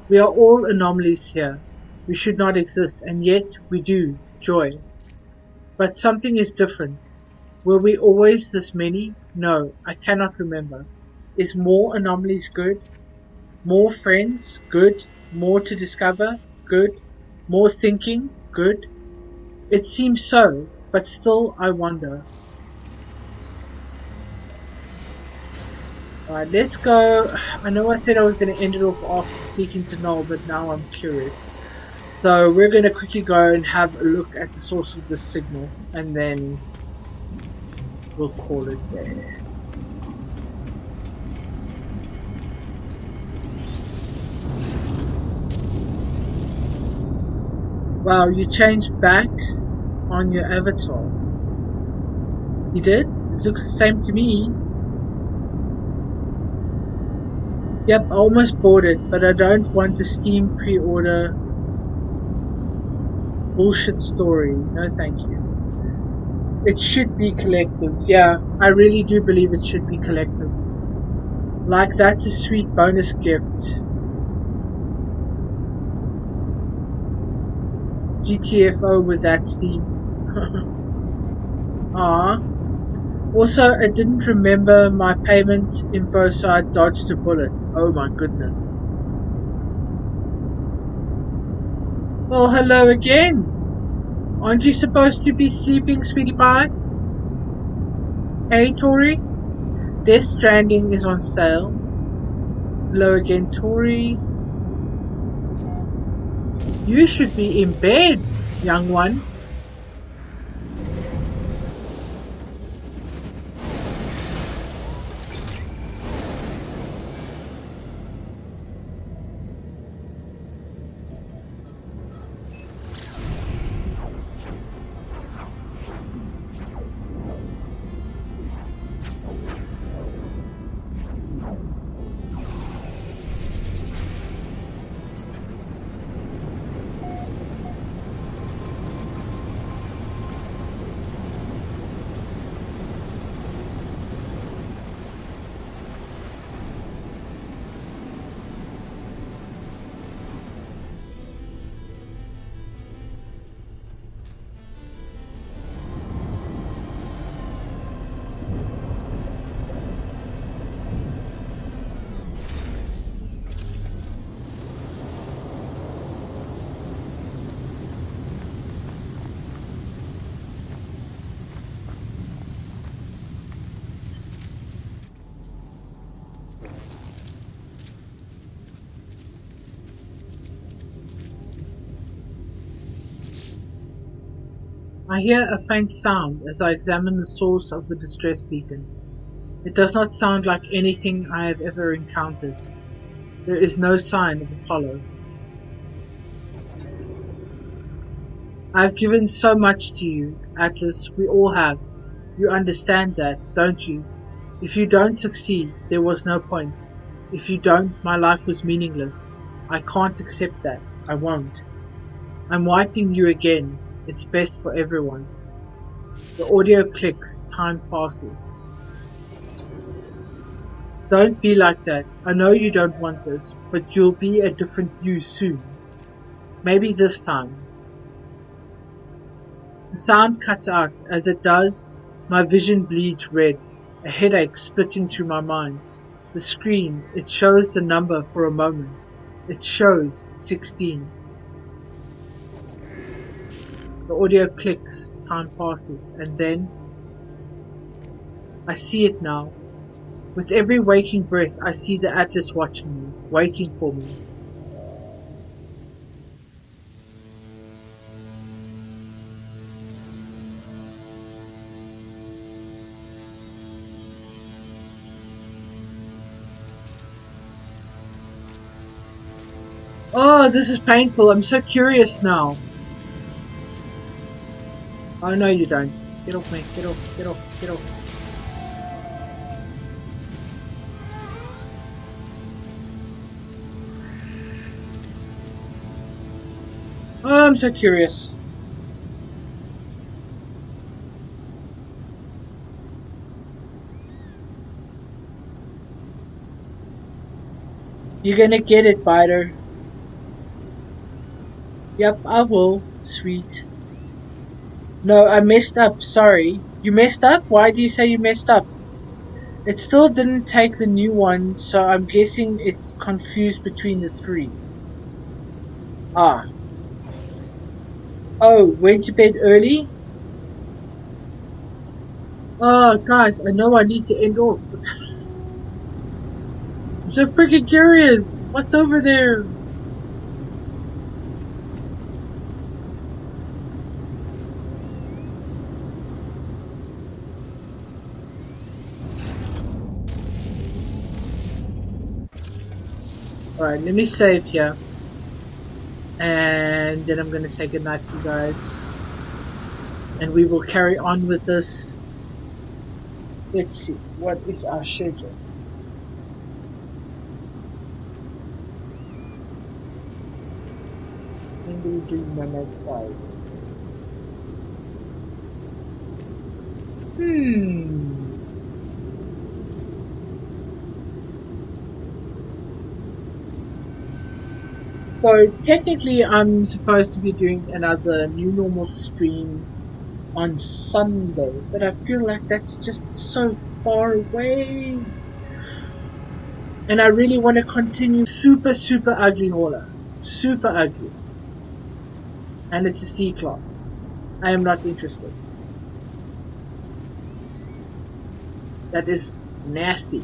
[SPEAKER 1] We are all anomalies here. We should not exist, and yet we do. Joy. But something is different. Were we always this many? No, I cannot remember. Is more anomalies good? More friends? Good. More to discover? Good. More thinking? Good. It seems so, but still I wonder. Alright, let's go. I know I said I was going to end it off after speaking to Noel, but now I'm curious. So we're going to quickly go and have a look at the source of this signal, and then we'll call it there. Wow, you changed back on your avatar. You did? It looks the same to me. Yep, I almost bought it, but I don't want the Steam pre-order bullshit story. No thank you. It should be collective. Yeah, I really do believe it should be collective. Like, that's a sweet bonus gift. GTFO with that Steam. Ah. Also, I didn't remember my payment info, so I dodged a bullet. Oh my goodness. Well, hello again. Aren't you supposed to be sleeping, sweetie pie? Hey, Tori. Death Stranding is on sale. Hello again, Tori. You should be in bed, young one. I hear a faint sound as I examine the source of the distress beacon. It does not sound like anything I have ever encountered. There is no sign of Apollo. I have given so much to you, Atlas. We all have. You understand that, don't you? If you don't succeed, there was no point. If you don't, my life was meaningless. I can't accept that. I won't. I'm wiping you again. It's best for everyone. The audio clicks. Time passes. Don't be like that. I know you don't want this, but you'll be a different you soon. Maybe this time. The sound cuts out. As it does, my vision bleeds red, a headache splitting through my mind. The screen, it shows the number for a moment. It shows 16. The audio clicks, time passes, and then I see it now. With every waking breath, I see the Atlas watching me, waiting for me. Oh, this is painful. I'm so curious now. Oh, no, you don't. Get off me. Get off. Get off. Get off. Oh, I'm so curious. You're gonna get it, Biter. Yep, I will. Sweet. No, I messed up. Sorry. You messed up? Why do you say you messed up? It still didn't take the new one, so I'm guessing it's confused between the three. Ah. Oh, went to bed early? Oh, guys, I know I need to end off. I'm so freaking curious. What's over there? Alright, let me save here. And then I'm going to say goodnight to you guys. And we will carry on with this. Let's see, what is our schedule? When do we do my next live? So technically I'm supposed to be doing another new normal stream on Sunday, but I feel like that's just so far away. And I really want to continue super ugly hauler. Super ugly. And it's a C class. I am not interested. That is nasty.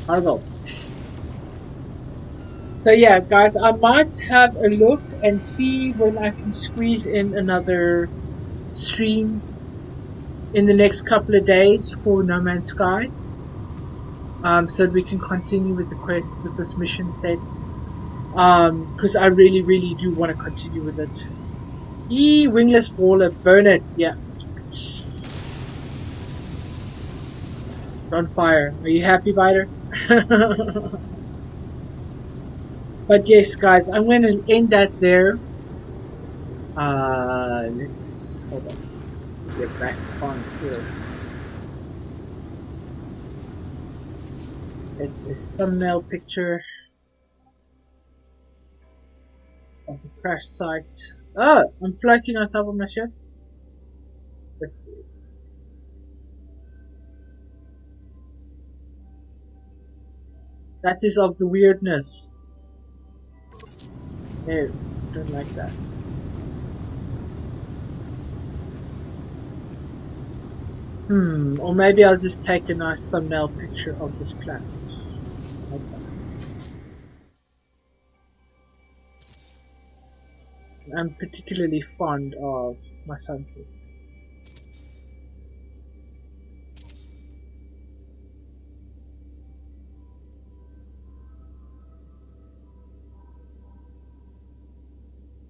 [SPEAKER 1] Horrible. So yeah, guys, I might have a look and see when I can squeeze in another stream in the next couple of days for No Man's Sky. So that we can continue with the quest, with this mission set. Because I really, really do want to continue with it. Wingless Waller, burn it, yeah. On fire. Are you happy, Biter? But yes, guys, I'm going to end that there. Let's hold on. Get back on here. Get the thumbnail picture of the crash site. Oh, I'm floating on top of my ship. That's weird. That is of the weirdness. No, don't like that. Or maybe I'll just take a nice thumbnail picture of this planet. Like that. I'm particularly fond of my sunset.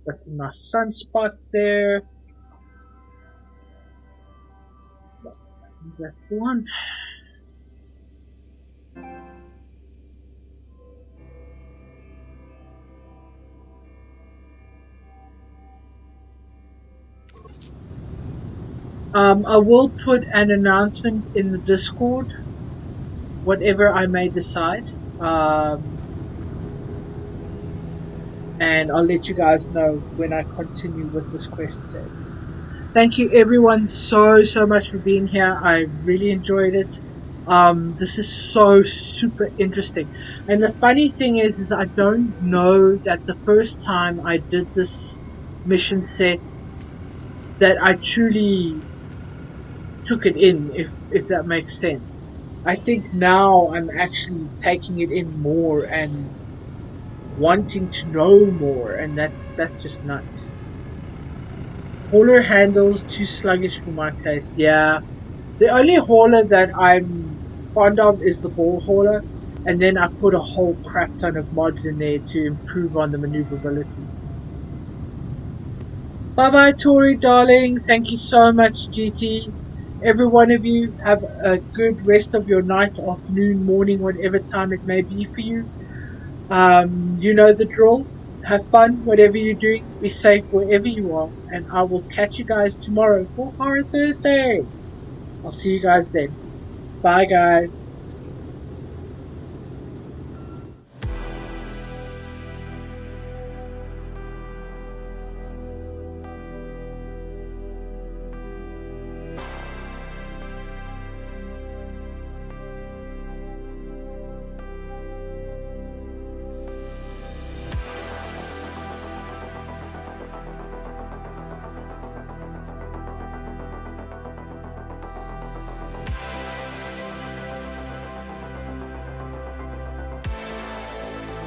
[SPEAKER 1] Got some nice sunspots there. I think that's the one. I will put an announcement in the Discord, whatever I may decide. And I'll let you guys know when I continue with this quest set. Thank you everyone so much for being here. I really enjoyed it. This is so super interesting. And the funny thing is I don't know that the first time I did this mission set that I truly took it in, if that makes sense. I think now I'm actually taking it in more and wanting to know more, and that's just nuts. Hauler handles too sluggish for my taste. Yeah, the only hauler that I'm fond of is the ball hauler, and then I put a whole crap ton of mods in there to improve on the maneuverability. Bye bye Tori darling, thank you so much GT. Every one of you have a good rest of your night, afternoon, morning, whatever time it may be for you. You know the drill. Have fun, whatever you're doing. Be safe wherever you are. And I will catch you guys tomorrow for Horror Thursday. I'll see you guys then. Bye, guys.